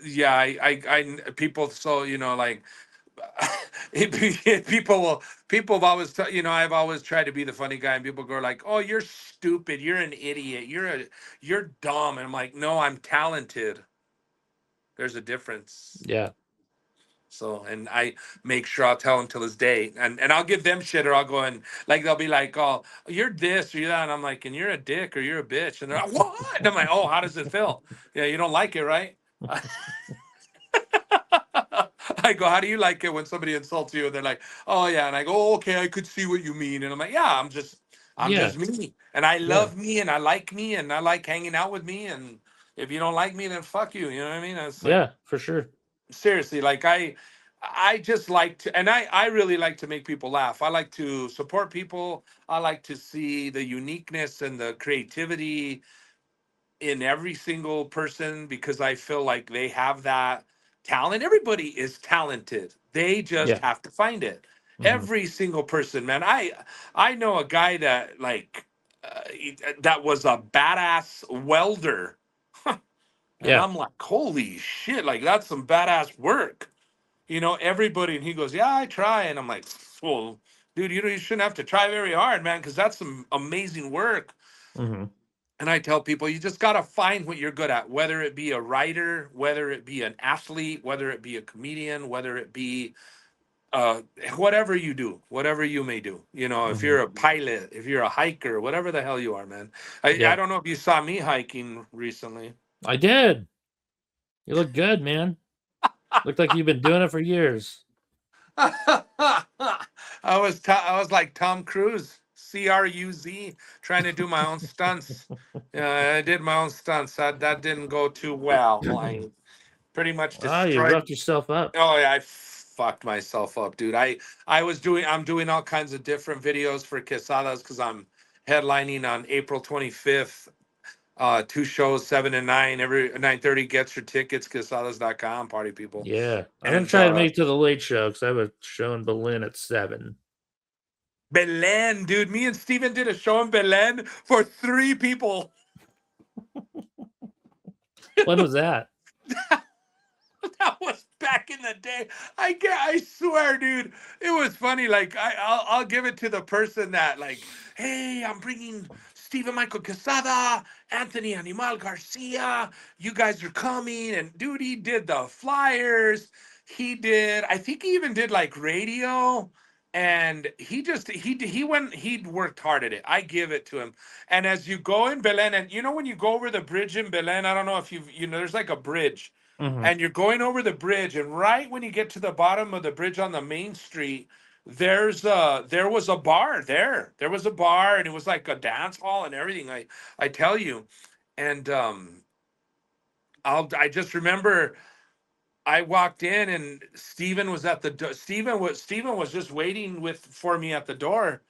Yeah, people, so, like, people have always, I've always tried to be the funny guy, and people go like, oh, you're stupid. You're an idiot. You're dumb. And I'm like, no, I'm talented. There's a difference. yeah, So, and I make sure I'll tell him till his day, and I'll give them shit, or I'll go and like they'll be like, "Oh, you're this or you're that," and I'm like, "And you're a dick or you're a bitch," and they're like, "What?" And I'm like, "Oh, how does it feel? Yeah, you don't like it, right?" I go, how do you like it when somebody insults you? And they're like, oh yeah. And I go, oh, okay, I could see what you mean. And I'm like, yeah, I'm Yeah, just me. And I yeah, love me and I like hanging out with me. And if you don't like me, then fuck you. You know what I mean? It's like, yeah, for sure. seriously, like I just like to, and I really like to make people laugh. I like to support people. I like to see the uniqueness and the creativity in every single person because I feel like they have that talent. Everybody is talented. They just Yeah. have to find it. Hmm. Every single person, man. I know a guy that that was a badass welder. And Yeah. I'm like, holy shit, like that's some badass work. Everybody, and he goes, yeah, I try. And I'm like, well, dude, you shouldn't have to try very hard, man, because that's some amazing work. Hmm. And I tell people, you just got to find what you're good at, whether it be a writer, whether it be an athlete, whether it be a comedian, whether it be uh, whatever you do, whatever you may do. If Hmm. you're a pilot, if you're a hiker, whatever the hell you are, man. I Yeah, don't know if you saw me hiking recently. I did. You look good, man. Looked like you've been doing it for years. I was like Tom Cruise, CRUZ, trying to do my own stunts. Yeah, I did my own stunts. That didn't go too well. I pretty much Ah, you destroyed. roughed yourself up. Oh yeah, I fucked myself up, dude. I'm doing all kinds of different videos for Quesadas because I'm headlining on April 25th. Two shows, 7 and 9. Every 9:30. Get your tickets, quesadas.com, party people. Yeah, I'm gonna And try to make it to the late show because I have a show in Berlin at 7. Belen, dude. Me and Steven did a show in Belen for 3 people. When was that? That was back in the day. I swear, dude, it was funny. Like I'll give it to the person that like, hey, I'm bringing Stephen Michael Quesada, Anthony Animal Garcia. You guys are coming, and dude, he did the flyers. He did. I think he even did like radio. And he worked hard at it. I give it to him. And as you go in Belen, and when you go over the bridge in Belen, I don't know if there's like a bridge Hmm. and you're going over the bridge, and right when you get to the bottom of the bridge on the main street, there was a bar there. There was a bar, and it was like a dance hall and everything. I tell you, and I just remember I walked in, and Steven was at the door. Steven was just waiting for me at the door,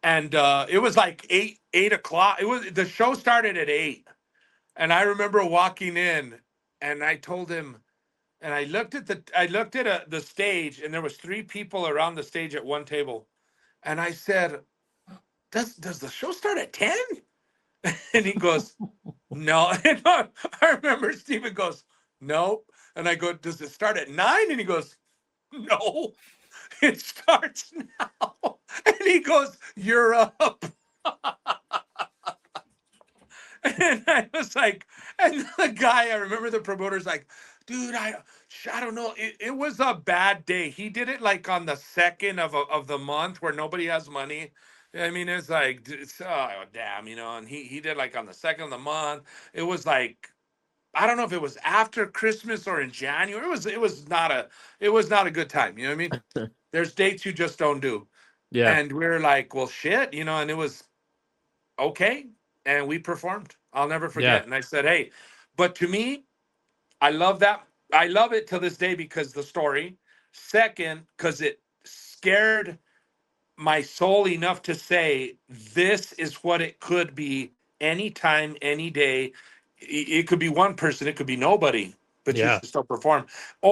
and it was like 8 o'clock. It was the show started at 8, and I remember walking in, and I told him. And I looked at the stage, and there was 3 people around the stage at one table, and I said, "Does the show start at 10?" And he goes, "No." And I remember Steven goes, "No," and I go, "Does it start at 9?" And he goes, "No, it starts now." And he goes, "You're up." And I was like, and the guy, I remember the promoter's like, dude, I don't know. It was a bad day. He did it like on the second of the month where nobody has money. I mean, it's like, oh damn, and he did like on the second of the month. It was like, I don't know if it was after Christmas or in January. It was not a good time. You know what I mean? There's dates you just don't do. Yeah, And we're like, well, shit, and it was okay, and we performed. I'll never yeah, forget. And I said, hey, but to me, I love that. I love it to this day because the story. Second, because it scared my soul enough to say this is what it could be anytime, any day. It could be one person, it could be nobody, but you yeah, should still perform.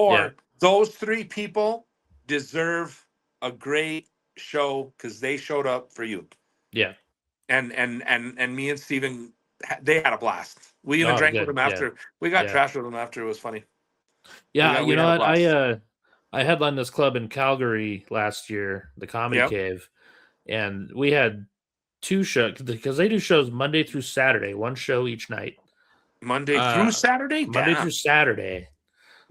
yeah, Or those 3 people deserve a great show because they showed up for you. yeah. And me and Steven, they had a blast. We even Oh, drank with good. them Yeah, after. We got yeah, trashed with them after. It was funny. yeah. We You know had a what? blast. I headlined this club in Calgary last year, the Comedy Yep. Cave, and we had 2 shows because they do shows Monday through Saturday, one show each night. Monday through Saturday. Monday through Damn. Saturday.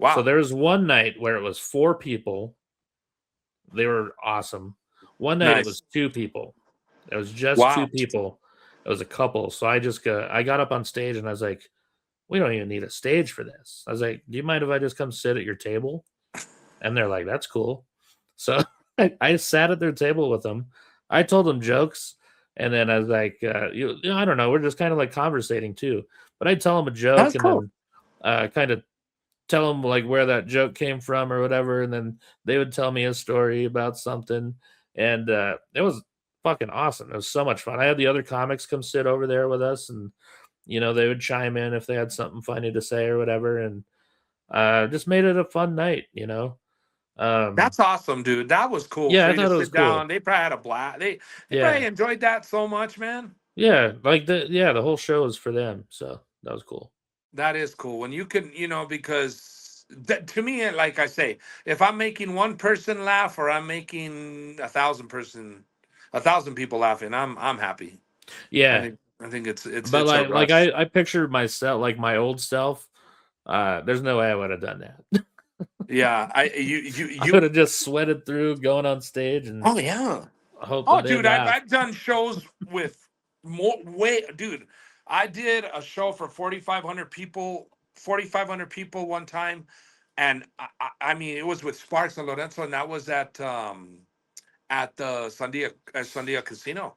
So Wow. there was one night where it was 4 people. They were awesome. One night it Nice. was 2 people. It was just two Wow. people. It was a couple. So I got up on stage and I was like, we don't even need a stage for this. I was like, do you mind if I just come sit at your table? And they're like, that's cool. So I sat at their table with them. I told them jokes. And then I was like, I don't know. We're just kind of like conversating too. But I tell them a joke That's and cool. then kind of tell them like where that joke came from or whatever. And then they would tell me a story about something. And it was fucking awesome. It was so much fun. I had the other comics come sit over there with us, and they would chime in if they had something funny to say or whatever, and just made it a fun night. That's awesome, dude. That was cool Yeah, for I you to thought it was sit down. cool. They probably had a blast. They probably Yeah, enjoyed that so much, man. yeah, like the whole show was for them, so that was cool. That is cool when you can, because to me, like I say, if I'm making one person laugh or I'm making 1,000 people laughing, I'm happy. I Yeah, think I think but it's a like rush. I pictured myself, like my old self. There's no way I would have done that. Yeah, I would have just sweated through going on stage and oh yeah. hoping Oh, they'd dude, I've laugh. I've done shows with more way, dude. I did a show for 4,500 people one time, and I mean it was with Sparks and Lorenzo, and that was at the Sandia Casino,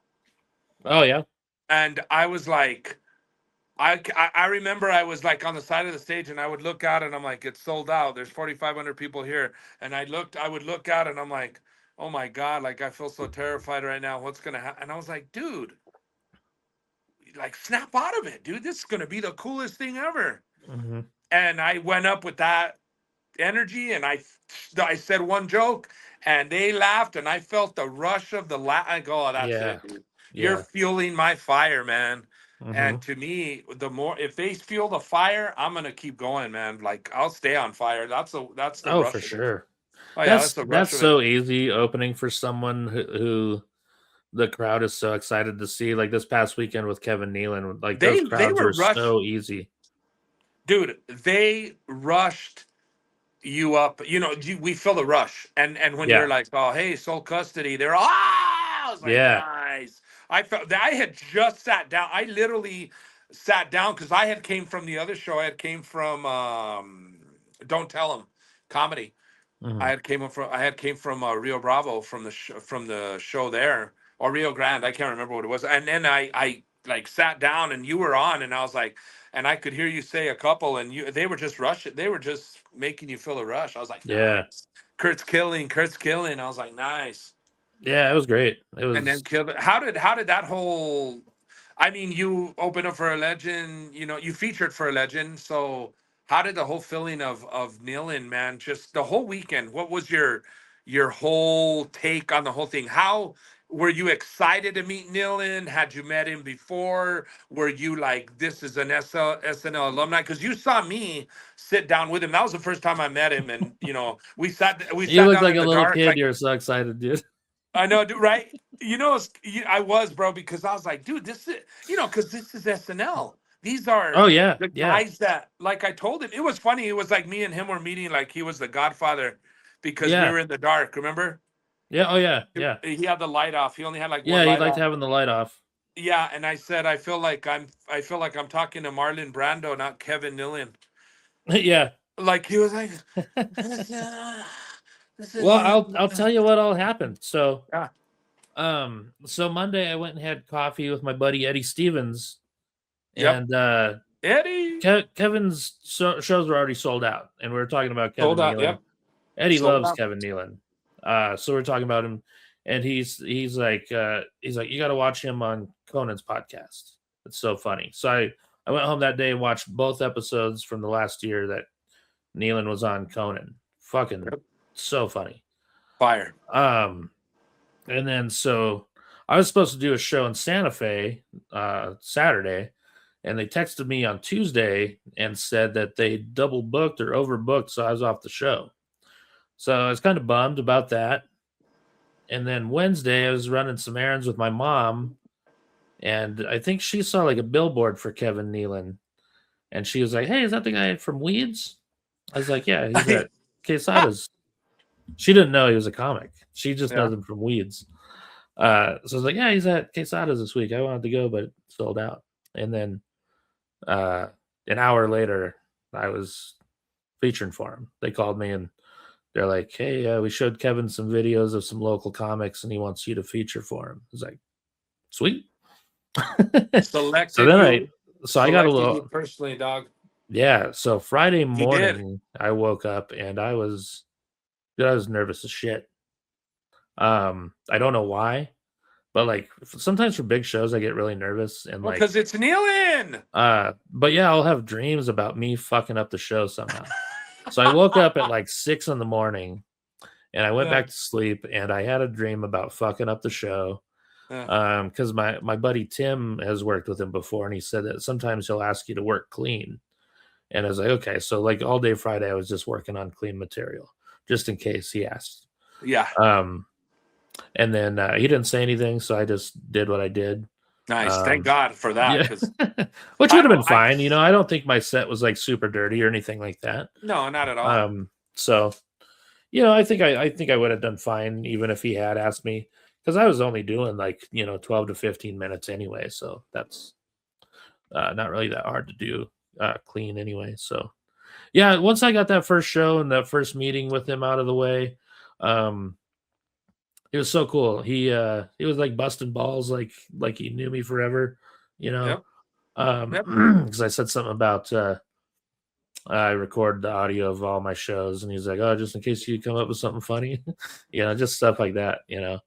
Oh yeah. and I was like. I remember I was like on the side of the stage and I would look out and I'm like, it's sold out. There's 4,500 people here. And I would look out and I'm like, oh my God, like I feel so terrified right now. What's going to happen? And I was like, dude, like snap out of it, dude. This is going to be the coolest thing ever. Mm-hmm. And I went up with that energy and I said one joke and they laughed and I felt the rush of the laugh. I go, oh, that's Yeah. it, dude. You're Yeah. fueling my fire, man. Mm-hmm. And to me, the more if they fuel the fire, I'm gonna keep going, man. Like I'll stay on fire. That's the Oh, for rush of it. sure. Oh yeah, That's that's the that's rush of it. so easy opening for someone who the crowd is so excited to see. Like this past weekend with Kevin Nealon, like those They crowds were are rushed, so easy. dude. They rushed you up. We feel the rush, and when you're Yeah. like, oh hey, sole custody, they're I was like, Yeah. nice. I felt that I had just sat down. I literally sat down because I had came from the other show. I had came from Don't Tell Them comedy. Mm-hmm. I had came from Rio Bravo from the show there, or Rio Grande. I can't remember what it was. And then I like sat down and you were on and I was like, and I could hear you say a couple and they were just rushing. They were just making you feel a rush. I was like, Yeah. nice. Kurt's killing. I was like, nice. Yeah. It was great. It And then was. killed it. How did that whole? I mean, you opened up for a legend. You featured for a legend. So how did the whole feeling of kneeling, man? Just the whole weekend. What was your whole take on the whole thing? How were you excited to meet Nealon? Had you met him before? Were you like, this is an SNL alumni? Because you saw me sit down with him. That was the first time I met him, and we You sat look down like in a the little dark, kid. like You're so excited, dude. I know, dude, right? I was, bro, because I was like, dude, this is, because this is SNL. These are Oh yeah. the Yeah. guys that, like I told him, it was funny. It was like me and him were meeting, like he was the Godfather, because we Yeah. were in the dark. Remember? Yeah. Oh yeah. Yeah. He had the light off. He only had like one Yeah. He light liked on. having the light off. Yeah, and I said, I feel like I'm talking to Marlon Brando, not Kevin Nealon. Yeah. Like he was like, this Well, is, I'll tell you what all happened. So yeah, so Monday I went and had coffee with my buddy Eddie Stevens, yep, and Eddie Kevin's shows were already sold out, and we were talking about sold Kevin out. Nealon. Yep, Eddie sold loves out. Kevin Nealon, so we're talking about him, and he's like you got to watch him on Conan's podcast. It's so funny. So I went home that day and watched both episodes from the last year that Nealon was on Conan. Fucking Yep. so funny. Fire. And then so I was supposed to do a show in Santa Fe Saturday, and they texted me on Tuesday and said that they double booked or overbooked, so I was off the show. So I was kind of bummed about that. And then Wednesday, I was running some errands with my mom, and I think she saw like a billboard for Kevin Nealon, and she was like, "Hey, is that the guy from Weeds?" I was like, "Yeah, he's at Quesada's." She didn't know he was a comic. She just Yeah. knows him from Weeds. So I was like, "Yeah, he's at Quesada's this week. I wanted to go, but it sold out." And then an hour later, I was featuring for him. They called me and they're like, hey, we showed Kevin some videos of some local comics, and he wants you to feature for him. It's like, sweet. So then I got a Selected you little, personally, dog. yeah. So Friday He did. morning, I woke up and I was nervous as shit. I don't know why, but like sometimes for big shows, I get really nervous and like, Because it's kneeling. but yeah, I'll have dreams about me fucking up the show somehow. So I woke up at like 6 in the morning and I went back to sleep and I had a dream about fucking up the show. Because my buddy Tim has worked with him before, and he said that sometimes he'll ask you to work clean. And I was like, okay, so like all day Friday, I was just working on clean material, just in case he asked. Yeah. And then he didn't say anything, so I just did what I did. Nice. Thank God for that. Yeah. Which would have been fine. You know, I don't think my set was like super dirty or anything like that. No, not at all. So, you know, I think I would have done fine even if he had asked me, because I was only doing like, you know, 12 to 15 minutes anyway. So that's not really that hard to do clean anyway. So yeah, once I got that first show and that first meeting with him out of the way, it was so cool. He was like busting balls like he knew me forever, you know. Because I said something about I record the audio of all my shows, and he's like, "Oh, just in case you come up with something funny," you know, just stuff like that, you know.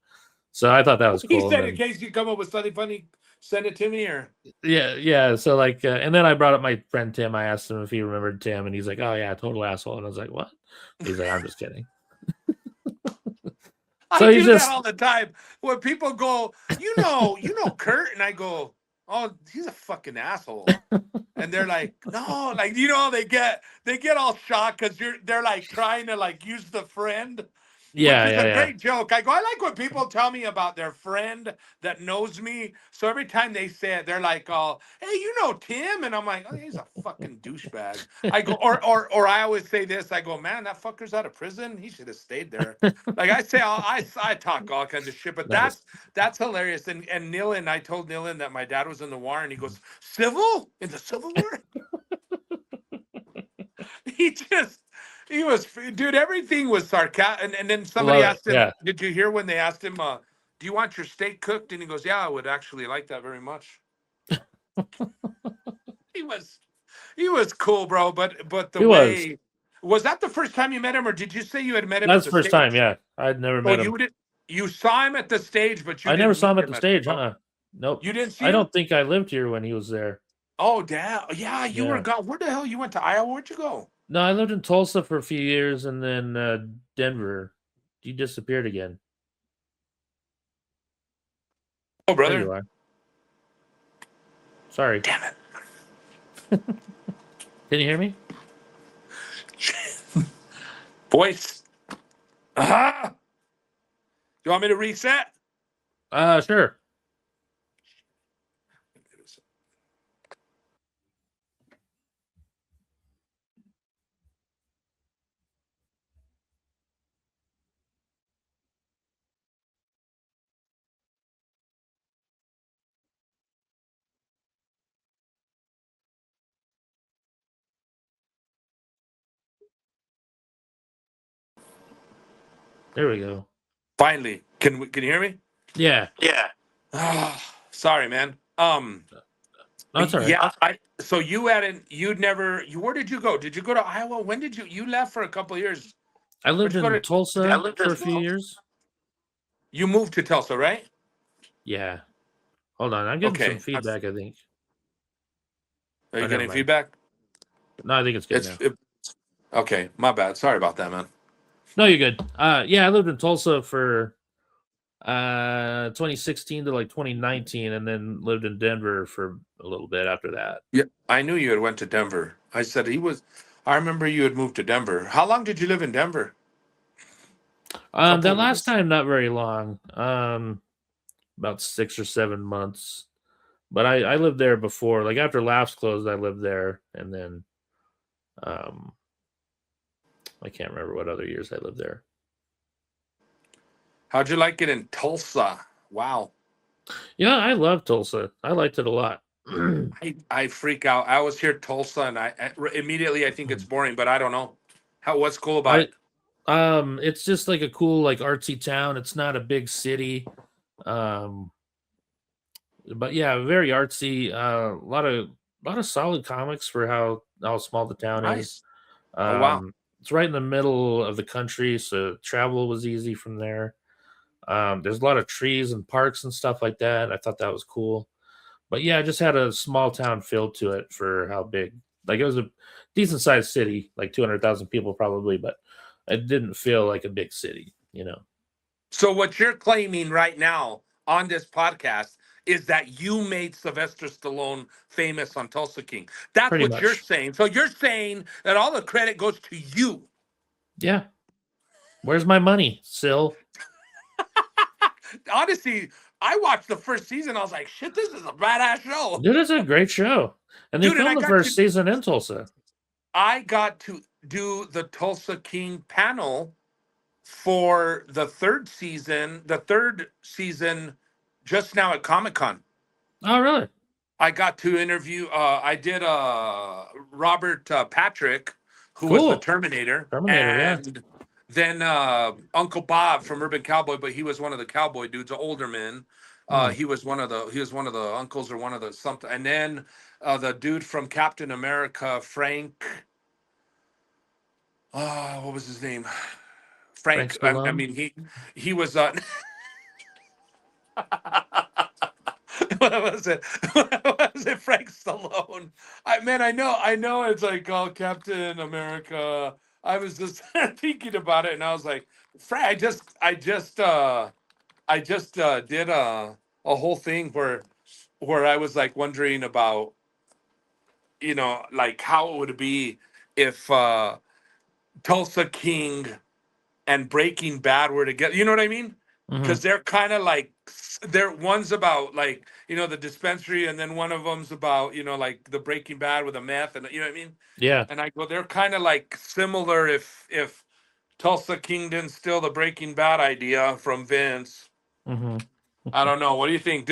So I thought that was cool. He said, "In case you come up with something funny, send it to me." Or yeah. So like, and then I brought up my friend Tim. I asked him if he remembered Tim, and he's like, "Oh yeah, total asshole." And I was like, "What?" He's like, "I'm just kidding." So I do that all the time. When people go, you know, Curt, and I go, "Oh, he's a fucking asshole," and they're like, "No," like, you know, they get all shocked because they're like trying to like use the friend. Yeah, which is a great joke. I go, I like when people tell me about their friend that knows me. So every time they say it, they're like, "Oh, hey, you know Tim?" And I'm like, "Oh, he's a fucking douchebag." I go, or I always say this. I go, "Man, that fucker's out of prison. He should have stayed there." Like I say, I talk all kinds of shit, but nice. that's hilarious. And Nilin, I told Nilin that my dad was in the war, and he goes, "Civil in the Civil War." He was, dude, everything was sarcastic. And then somebody asked him, Did you hear when they asked him, do you want your steak cooked? And he goes, yeah, I would actually like that very much. He was cool, bro. But was that the first time you met him, or did you say you had met him? That's the first time, yeah. I'd never met him. You saw him at the stage, but I never saw him at the stage, Nope. You didn't see him? I don't think I lived here when he was there. Oh, damn. Yeah, you were gone. Where the hell you went to Iowa? Where'd you go? No, I lived in Tulsa for a few years, and then Denver. You disappeared again. Oh, brother. There you are. Sorry. Damn it. Can you hear me? Voice. Uh-huh. You want me to reset? Sure. There we go. Finally, can you hear me? Yeah. Sorry, man. That's all right. Yeah. So where did you go? Did you go to Iowa? When did you left for a couple of years? I lived in Tulsa for a few years. You moved to Tulsa, right? Yeah. Hold on, I'm getting some feedback. I think. Are you getting feedback? No, I think it's good now. Okay, my bad. Sorry about that, man. No, you're good. Yeah, I lived in Tulsa for 2016 to like 2019, and then lived in Denver for a little bit after that. Yeah, I knew you had went to Denver. I said I remember you had moved to Denver. How long did you live in Denver? That last time, not very long. About 6 or 7 months. But I lived there before. Like after Laughs closed, I lived there, and then I can't remember what other years I lived there. How'd you like it in Tulsa? Wow. Yeah, I love Tulsa. I liked it a lot. I freak out. I always hear Tulsa, and I immediately think it's boring, but I don't know. What's cool about it? It's just like a cool, like artsy town. It's not a big city. Um, but yeah, very artsy. A lot of solid comics for how small the town is. Nice. Oh wow. It's right in the middle of the country, so travel was easy from there. There's a lot of trees and parks and stuff like that. I thought that was cool. But yeah, it just had a small town feel to it for how big. Like it was a decent sized city, like 200,000 people probably, but it didn't feel like a big city, you know. So what you're claiming right now on this podcast is that you made Sylvester Stallone famous on Tulsa King. That's Pretty what you're much. saying. So you're saying that all the credit goes to you. Yeah. Where's my money, Sil? Honestly, I watched the first season. I was like, shit, this is a badass show. Dude, it's a great show. And they Dude, and filmed the first season in Tulsa. I got to do the Tulsa King panel for the third season just now at Comic-Con. Oh, really? I got to interview I did Robert Patrick, who was the Cool. Terminator. Terminator, yeah. And then Uncle Bob from Urban Cowboy, but he was one of the cowboy dudes, an older man. He was one of the uncles or one of the something. And then the dude from Captain America, Frank. What was his name? Frank. I Stallone? mean, he was. What was it? What was it? Frank Stallone. I know. It's like, oh, Captain America. I was just thinking about it, and I was like, Frank. I just did a whole thing where I was like wondering about, like how it would be if Tulsa King and Breaking Bad were together. You know what I mean? Mm-hmm. Because they're kind of like one's about like the dispensary, and then one of them's about like the Breaking Bad with the meth, and you know what I mean. Yeah. And I go, they're kind of like similar. If Tulsa King didn't steal the Breaking Bad idea from Vince, Mm-hmm. I don't know. What do you think?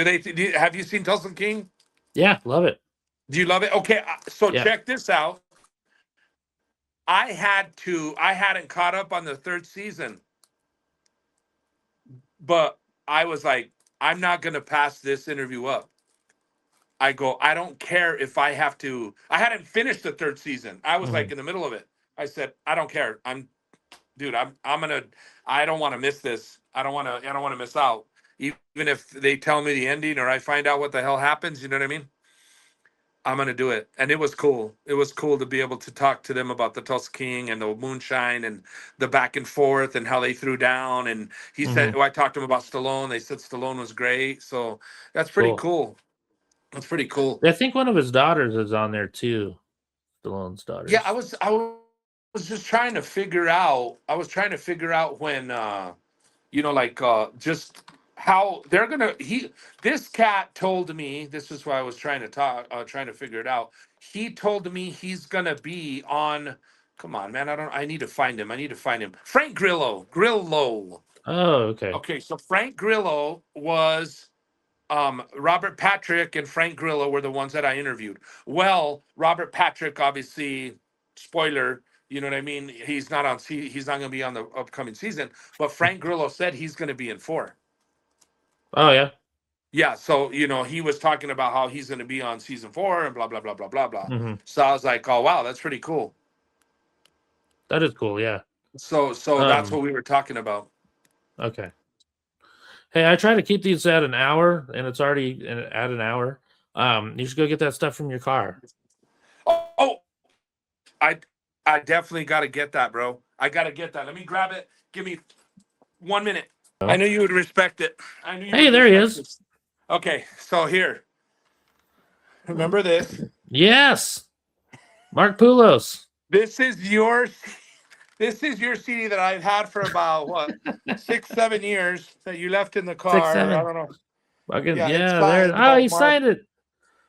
Have you seen Tulsa King? Yeah, love it. Do you love it? Okay, so Yeah. check this out. I hadn't caught up on the third season, but I was like, I'm not going to pass this interview up. I go, I don't care if I have to. I hadn't finished the third season. I was Mm-hmm. like in the middle of it. I said, I don't care. Dude, I don't want to miss this. I don't want to miss out. Even if they tell me the ending or I find out what the hell happens, you know what I mean? I'm gonna do it. And it was cool. It was cool to be able to talk to them about the Tulsa King and the moonshine and the back and forth and how they threw down. And he said, Mm-hmm. oh, I talked to him about Stallone. They said Stallone was great. So that's pretty Cool. cool. That's pretty cool. I think one of his daughters is on there too. Stallone's daughters. Yeah, I was just trying to figure out. I was trying to figure out when just how they're gonna this cat told me, this is why I was trying to figure it out. He told me he's gonna be on, come on man, I need to find him. Frank Grillo. Oh, okay. Okay, so Frank Grillo was Robert Patrick and Frank Grillo were the ones that I interviewed. Well, Robert Patrick, obviously, spoiler, you know what I mean? He's not going to be on the upcoming season, but Frank Grillo said he's going to be in 4. Oh, yeah. Yeah, so he was talking about how he's going to be on season 4 and blah blah blah blah blah blah. Mm-hmm. So I was like, oh wow, that's pretty cool. That is cool. Yeah. So that's what we were talking about. Okay. Hey, I try to keep these at an hour, and it's already at an hour. You should go get that stuff from your car. Oh, I definitely got to get that, bro. I got to get that. Let me grab it. Give me 1 minute. Oh. I knew you would respect it. Hey, there he is. It. Okay, so here. Remember this? Yes. Mark Poulos. This is your CD that I've had for about 6-7 years that you left in the car. 6, 7. I don't know. Fucking, Yeah, yeah, there. Oh, he signed it.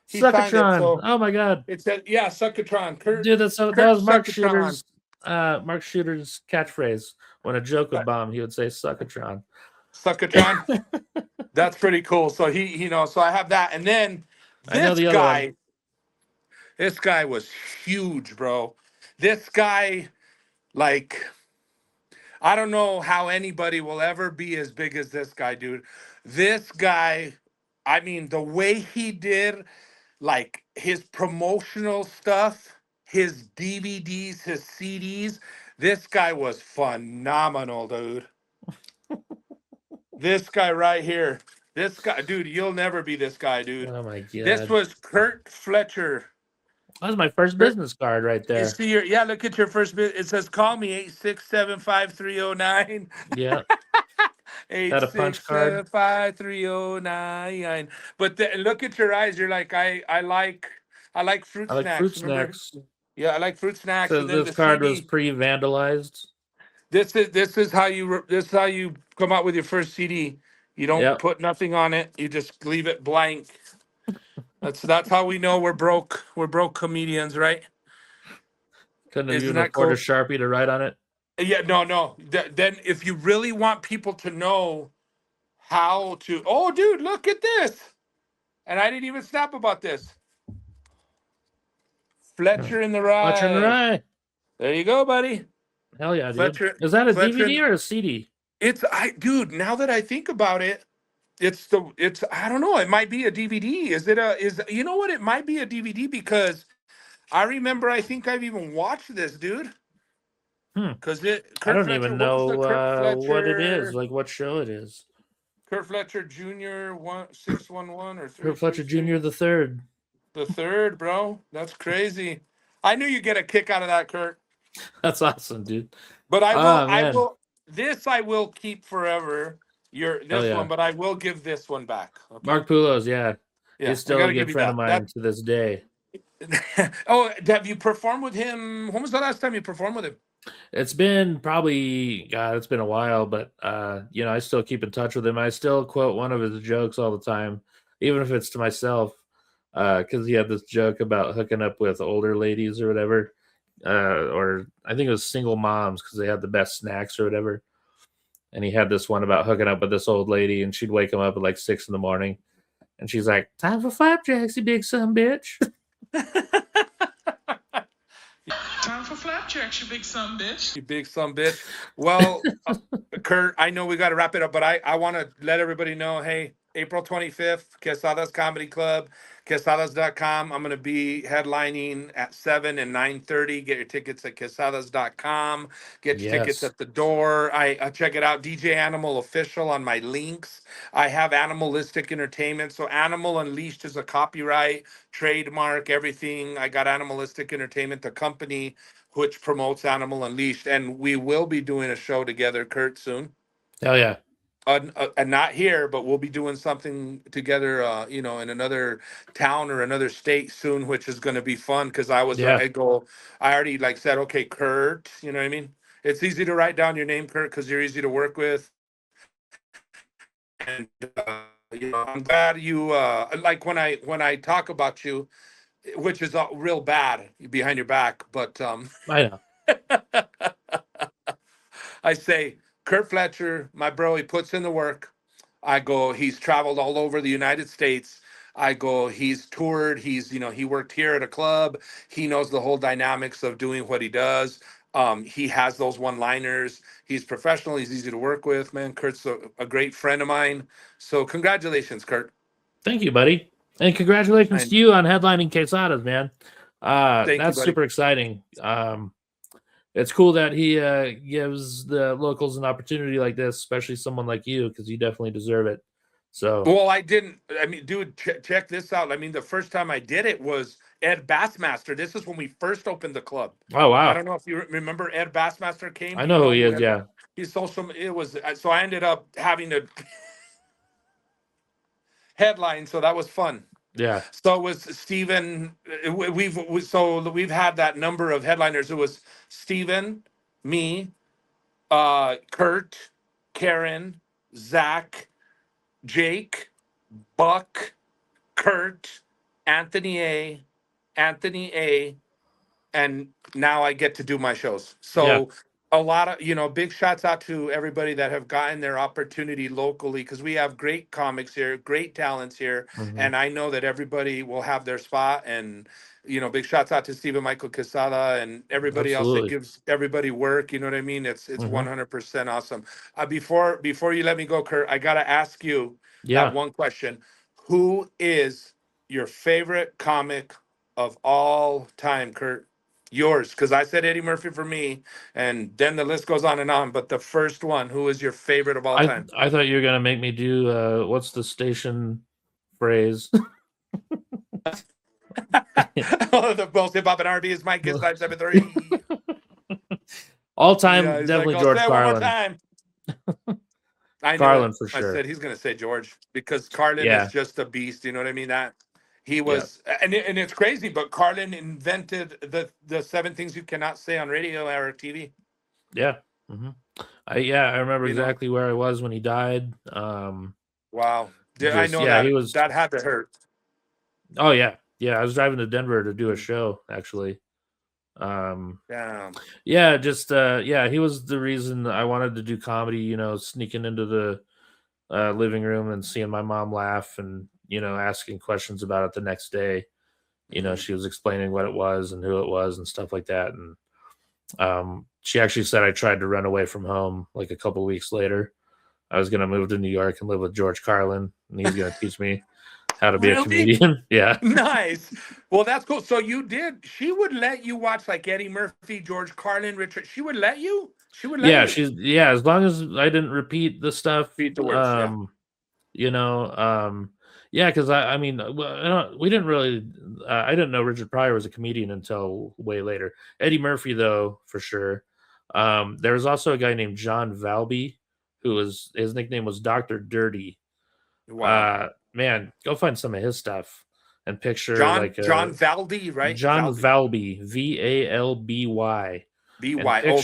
He signed it, Suckatron. so Oh my god. it said, yeah, Suckatron. Curt, dude, that was Mark Suckatron. Mark Shooter's catchphrase. When a joke would bomb, he would say Suckatron. Suckatron. That's pretty cool. So so I have that. And then this guy was huge, bro. This guy, like, I don't know how anybody will ever be as big as this guy, dude. This guy, I mean, the way he did like his promotional stuff, his DVDs, his CDs, this guy was phenomenal, dude. This guy right here. This guy, dude, you'll never be this guy, dude. Oh my This god. was Curt Fletcher. That was my first Curt, business card right you there. see your, yeah, look at your first bit. It says call me 8675309. Yeah. Eight Had a six punch card. seven five three oh nine. But look at your eyes. You're like, I like fruit I like snacks. fruit Remember? snacks. Yeah, I like fruit snacks. So And then this the card was CD. pre-vandalized. This is how you come out with your first CD. You don't Yep. put nothing on it. You just leave it blank. That's how we know we're broke. We're broke comedians, right? Couldn't have Isn't even that afford a cool? Sharpie to write on it. Yeah, no. Then if you really want people to know how to, oh, dude, look at this. And I didn't even snap about this. Fletcher in the Fletcher and rye. Rye. There you go, buddy. Hell yeah, dude. Fletcher. Is that a Fletcher. DVD or a CD? Dude. Now that I think about it, I don't know. It might be a DVD. You know what? It might be a DVD because I remember. I think I've even watched this, dude. Because I Curt don't Fletcher. even What was the Curt know what it is, Fletcher? like what show it is. Curt Fletcher Jr. 611 or Curt Fletcher 333. Jr. the third. The third, bro. That's crazy. I knew you'd get a kick out of that, Curt. That's awesome, dude. But Oh man. I will keep forever. This yeah. one, but I will give this one back. Okay? Mark Poulos, yeah. Yeah, He's I still gotta a give good you friend of that. mine to this day. Oh, have you performed with him? When was the last time you performed with him? It's been probably, God, it's been a while, but I still keep in touch with him. I still quote one of his jokes all the time, even if it's to myself, because he had this joke about hooking up with older ladies or whatever, or I think it was single moms because they had the best snacks or whatever. And he had this one about hooking up with this old lady, and she'd wake him up at like 6 a.m, and she's like, "Time for flapjacks, you big son bitch." Time for flapjacks, you big son bitch. You big son bitch. Well, Curt, I know we got to wrap it up, but I want to let everybody know, hey, April 25th, Quezada's Comedy Club, Quezadas.com. I'm going to be headlining at 7 and 9:30. Get your tickets at Quezadas.com. Get your tickets Yes. at the door. I check it out, DJ Animal Official on my links. I have Animalistic Entertainment. So Animal Unleashed is a copyright, trademark, everything. I got Animalistic Entertainment, the company which promotes Animal Unleashed. And we will be doing a show together, Curt, soon. Hell yeah. And not here, but we'll be doing something together, in another town or another state soon, which is going to be fun. Because I already like said, okay, Curt, you know what I mean? It's easy to write down your name, Curt, because you're easy to work with. And, I'm glad you, like when I talk about you, which is real bad behind your back, but I know. I say, Curt Fletcher, my bro, he puts in the work. I go, he's traveled all over the United States. I go, he's toured. He worked here at a club. He knows the whole dynamics of doing what he does. He has those one-liners. He's professional. He's easy to work with, man. Curt's a great friend of mine. So congratulations, Curt. Thank you, buddy. And congratulations to you on headlining Quezadas, man. Thank you, That's buddy. super exciting. It's cool that he gives the locals an opportunity like this, especially someone like you, because you definitely deserve it. So, well, I didn't. I mean, dude, check this out. I mean, the first time I did it was Ed Bassmaster. This is when we first opened the club. oh wow, I don't know if you remember Ed Bassmaster came. I know who he is. Yeah, he's social. It was so I ended up having to headline, so that was fun. yeah. So it was Steven. We've had that number of headliners. It was Steven, me, Curt, Karen, Zach, Jake, Buck, Curt, Anthony A, and now I get to do my shows. So a lot of, big shouts out to everybody that have gotten their opportunity locally, because we have great comics here, great talents here. Mhm. And I know that everybody will have their spot. And big shouts out to Stephen Michael Quesada and everybody else that Absolutely. gives everybody work. You know what I mean? It's Mhm. 100% awesome. Before you let me go, Kurt, I gotta ask you that Yeah. one question. Who is your favorite comic of all time, Kurt? Yours, because I said Eddie Murphy for me, and then the list goes on and on. But the first one, who is your favorite of all I time? I thought you were gonna make me do what's the station phrase? Oh, the most hip hop and R&B is Mike is 573. All Yeah, time, he's like, definitely I'll say George it one more Carlin. time. I knew it. Carlin for I sure. said he's gonna say George because Carlin is Yeah. just a beast. You know what I mean? That he Yeah. was, and it's crazy, but Carlin invented the 7 things you cannot say on radio or TV. Yeah. hmm I remember You know? exactly where I was when he died. Wow. I Just know yeah, he that was. that had to hurt. Oh yeah, yeah. I was driving to Denver to do a show actually. Um, Damn. yeah, just yeah, he was the reason I wanted to do comedy. Sneaking into the living room and seeing my mom laugh, and asking questions about it the next day. Mhm. She was explaining what it was and who it was and stuff like that. And she actually said I tried to run away from home like a couple weeks later. I was gonna move to New York and live with George Carlin, and he's gonna teach me how to be a Really? comedian. Yeah. Nice. Well, that's cool. So you did. She would let you watch like Eddie Murphy, George Carlin, Richard. She would let you. She would let Yeah, you. she's as long as I didn't repeat the stuff, Beat the words. Yeah. you know, yeah, because I mean, well, we didn't really, I didn't know Richard Pryor was a comedian until way later. Eddie Murphy, though, for sure. There was also a guy named John Valby, his nickname was Doctor Dirty. Wow. Man, go find some of his stuff and picture John like John Valdi, right? John Valdi. Valby, Valby, and BY. Oh,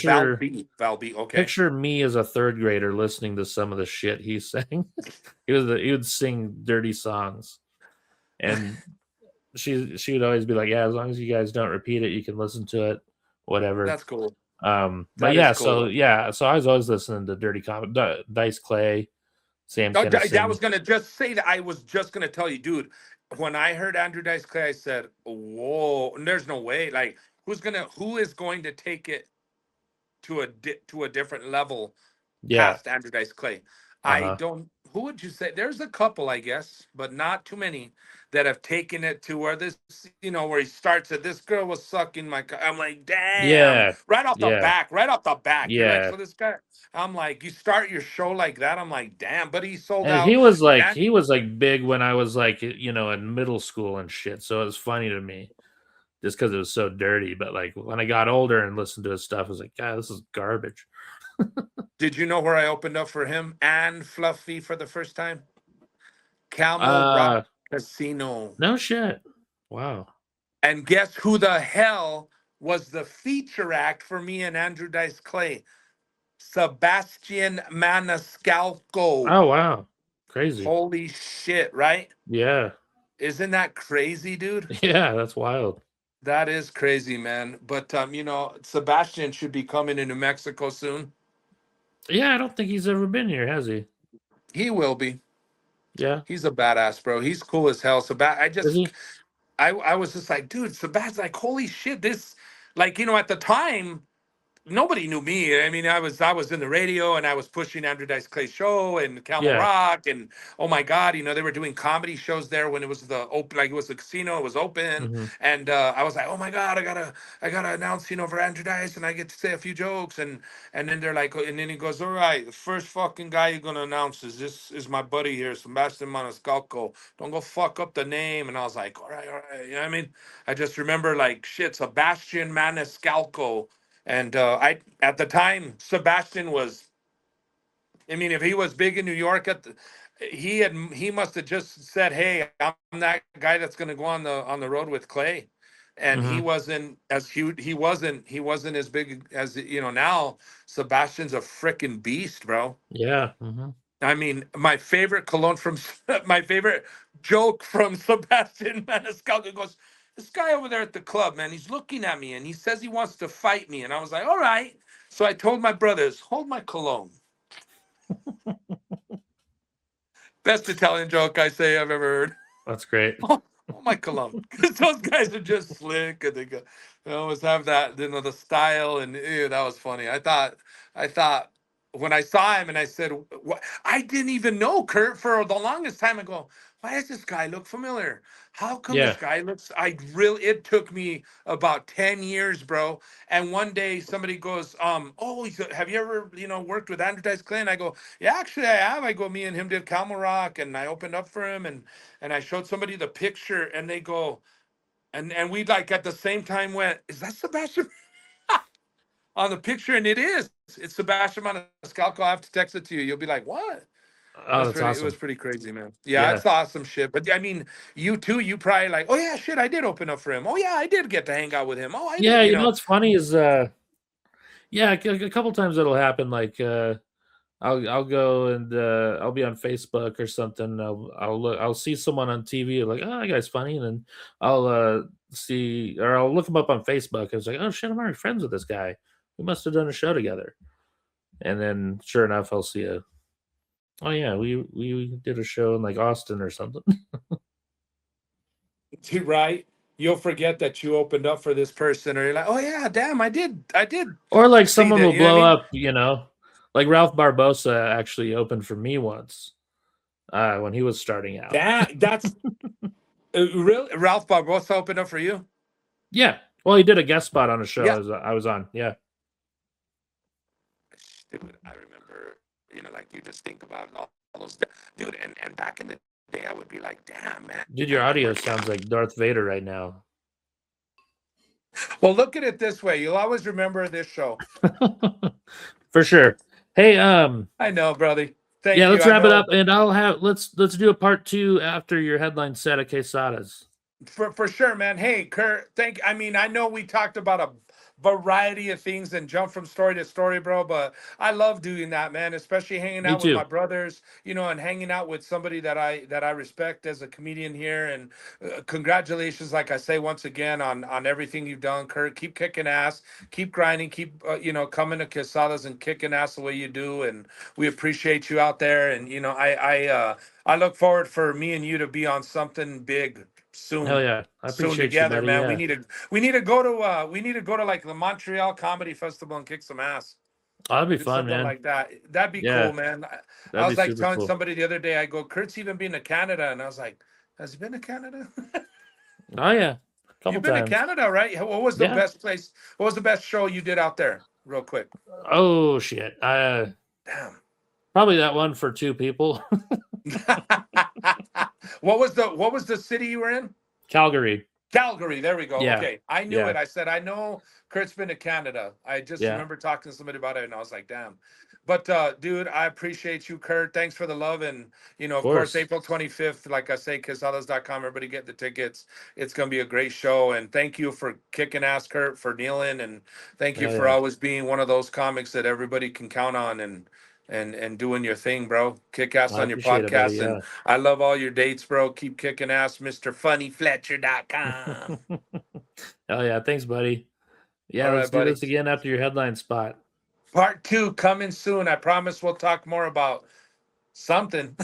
Valby. Okay. picture me as a third grader listening to some of the shit he sang. He would sing dirty songs, and she would always be like, "Yeah, as long as you guys don't repeat it, you can listen to it, whatever." That's cool. But That is yeah, cool. so I was always listening to Dirty Comic, Dice Clay, Sam Oh, that Kinison. was gonna just say that. I was just gonna tell you, dude. When I heard Andrew Dice Clay, I said, "Whoa!" And there's no way. Like, who is going to take it to a different level Yeah, past Andrew Dice Clay? uh I huh, don't. Who would you say? There's a couple, I guess, but not too many that have taken it to where where he starts at this girl was sucking my. I'm like, damn, yeah, yeah, right off the back. You're like, yeah. so this guy. I'm like, you start your show like that. I'm like, damn, but he sold And out. And he was like big when I was like in middle school and shit. So it was funny to me just because it was so dirty. But like when I got older and listened to his stuff, I was like, God, this is garbage. did you know where I opened up for him and Fluffy for the first time? Camel Rock Uh, Casino. no shit. Wow. And guess who the hell was the feature act for me and Andrew Dice Clay? Sebastian Maniscalco. Oh wow. Crazy. Holy shit, right? Yeah. Isn't that crazy, dude? Yeah, that's wild. That is crazy, man. But Sebastian should be coming to New Mexico soon. Yeah, I don't think he's ever been here, has he? He will be. Yeah. He's a badass, bro. He's cool as hell. Is he? I was just like, dude, Sebastian, like, holy shit, this, like, at the time, nobody knew me. I mean, I was in the radio and I was pushing Andrew Dice Clay's show and Camel Yeah. Rock and oh my God, they were doing comedy shows there when it was the open, like it was the casino, it was open, hmm and I was like, oh my God, I gotta announce for Andrew Dice and I get to say a few jokes and then they're like, and then he goes, all right, the first fucking guy you're gonna announce is my buddy here, Sebastian Maniscalco. Don't go fuck up the name. And I was like, all right, you know what I mean? I just remember like shit, Sebastian Maniscalco. And I at the time, Sebastian was. I mean, if he was big in New York he must have just said, "Hey, I'm that guy that's going to go on the road with Clay," and he hmm wasn't as huge. He wasn't as big as now. Sebastian's a freaking beast, bro. Yeah. I mean, my favorite cologne from my favorite joke from Sebastian Maniscalco goes, this guy over there at the club, man, he's looking at me and he says he wants to fight me. And I was like, all right. So I told my brothers, hold my cologne. Best Italian joke I say I've ever heard. That's great. Oh, my cologne. Because those guys are just slick and they always have that, the style. And ew, that was funny. I thought when I saw him and I said, what? I didn't even know Curt for the longest time. I go, why does this guy look familiar? How come this Yeah. guy looks? It took me about 10 years, bro. And one day somebody goes, oh, have you ever, worked with Andrew Dice Clay? And I go, yeah, actually I have. I go, me and him did Camel Rock and I opened up for him and I showed somebody the picture and they go, and we like at the same time went, is that Sebastian on the picture? And it is. It's Sebastian Maniscalco. I have to text it to you. You'll be like, what? Oh, that's It was awesome. pretty crazy, man. Yeah, Yeah. it's awesome shit. But I mean, you too, you probably like, oh yeah, shit, I did open up for him. Oh yeah, I did get to hang out with him. Oh, I Yeah, did, what's funny is yeah, a couple times it'll happen. Like I'll go and I'll be on Facebook or something. I'll see someone on TV like, oh, that guy's funny, and then I'll see, or I'll look him up on Facebook. I was like, oh shit, I'm already friends with this guy. We must have done a show together. And then sure enough, I'll see oh yeah, we did a show in like Austin or something. right. You'll forget that you opened up for this person, or you're like, oh yeah, damn, I did Or like see someone that. will You know what I blow mean? up, like Ralph Barbosa actually opened for me once when he was starting out. That's really Ralph Barbosa opened up for you. Yeah. Well, he did a guest spot on a show Yeah. I was on. Yeah. Dude, I remember, like you just think about all those, dude, and back in the day, I would be like, damn, man. Dude, your audio sounds like Darth Vader right now. Well, look at it this way. You'll always remember this show. For sure. Hey, I know, brother. Thank you. let's I wrap it know. up, and let's do a part 2 after your headline set at Quezada's. For sure, man. Hey, Curt, I know we talked about a variety of things and jump from story to story, bro, but I love doing that, man, especially hanging Me out with too. my brothers, and hanging out with somebody that I respect as a comedian here. And congratulations, like I say once again, on everything you've done, Curt. Keep kicking ass, keep grinding, keep coming to Quesadas and kicking ass the way you do, and we appreciate you out there. And I look forward for me and you to be on something big Hell soon. yeah. I Soon appreciate you, together, buddy. man. Yeah. We need to go to like the Montreal Comedy Festival and kick some ass. Oh, that'd be Do fun, something man. like that. That'd be Yeah. cool, man. I That'd be was like super telling cool. somebody the other day, I go, Curt's even been to Canada, and I was like, has he been to Canada? Oh yeah. Couple You've been times. to Canada, right? What was the Yeah. best place? What was the best show you did out there? Real quick. Oh shit. Damn. Probably that one for 2 people. What was the city you were in? Calgary. Calgary. There we go. Yeah. Okay. I knew Yeah. it. I said, I know Curt's been to Canada. I just Yeah. remember talking to somebody about it, and I was like, damn. But dude, I appreciate you, Curt. Thanks for the love. And of course, April 25th, like I say, Quezadas.com. Everybody get the tickets. It's gonna be a great show. And thank you for kicking ass, Curt, for kneeling, and thank you Hell for yeah. always being one of those comics that everybody can count on and doing your thing, bro. Kick ass I on your appreciate it, buddy. podcast. Yeah. And I love all your dates, bro. Keep kicking ass, MrFunnyFletcher.com. Hell yeah. Thanks, buddy. Yeah, All let's right, do buddy. this again after your headline spot. Part 2 coming soon. I promise we'll talk more about something.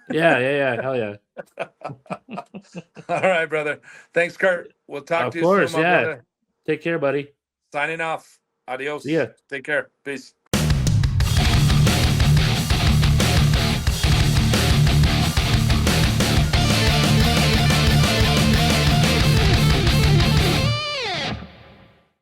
Yeah. Hell yeah. All right, brother. Thanks, Curt. We'll talk Of to you course, soon, my yeah. brother. Take care, buddy. Signing off. Adios. See ya. Take care. Peace.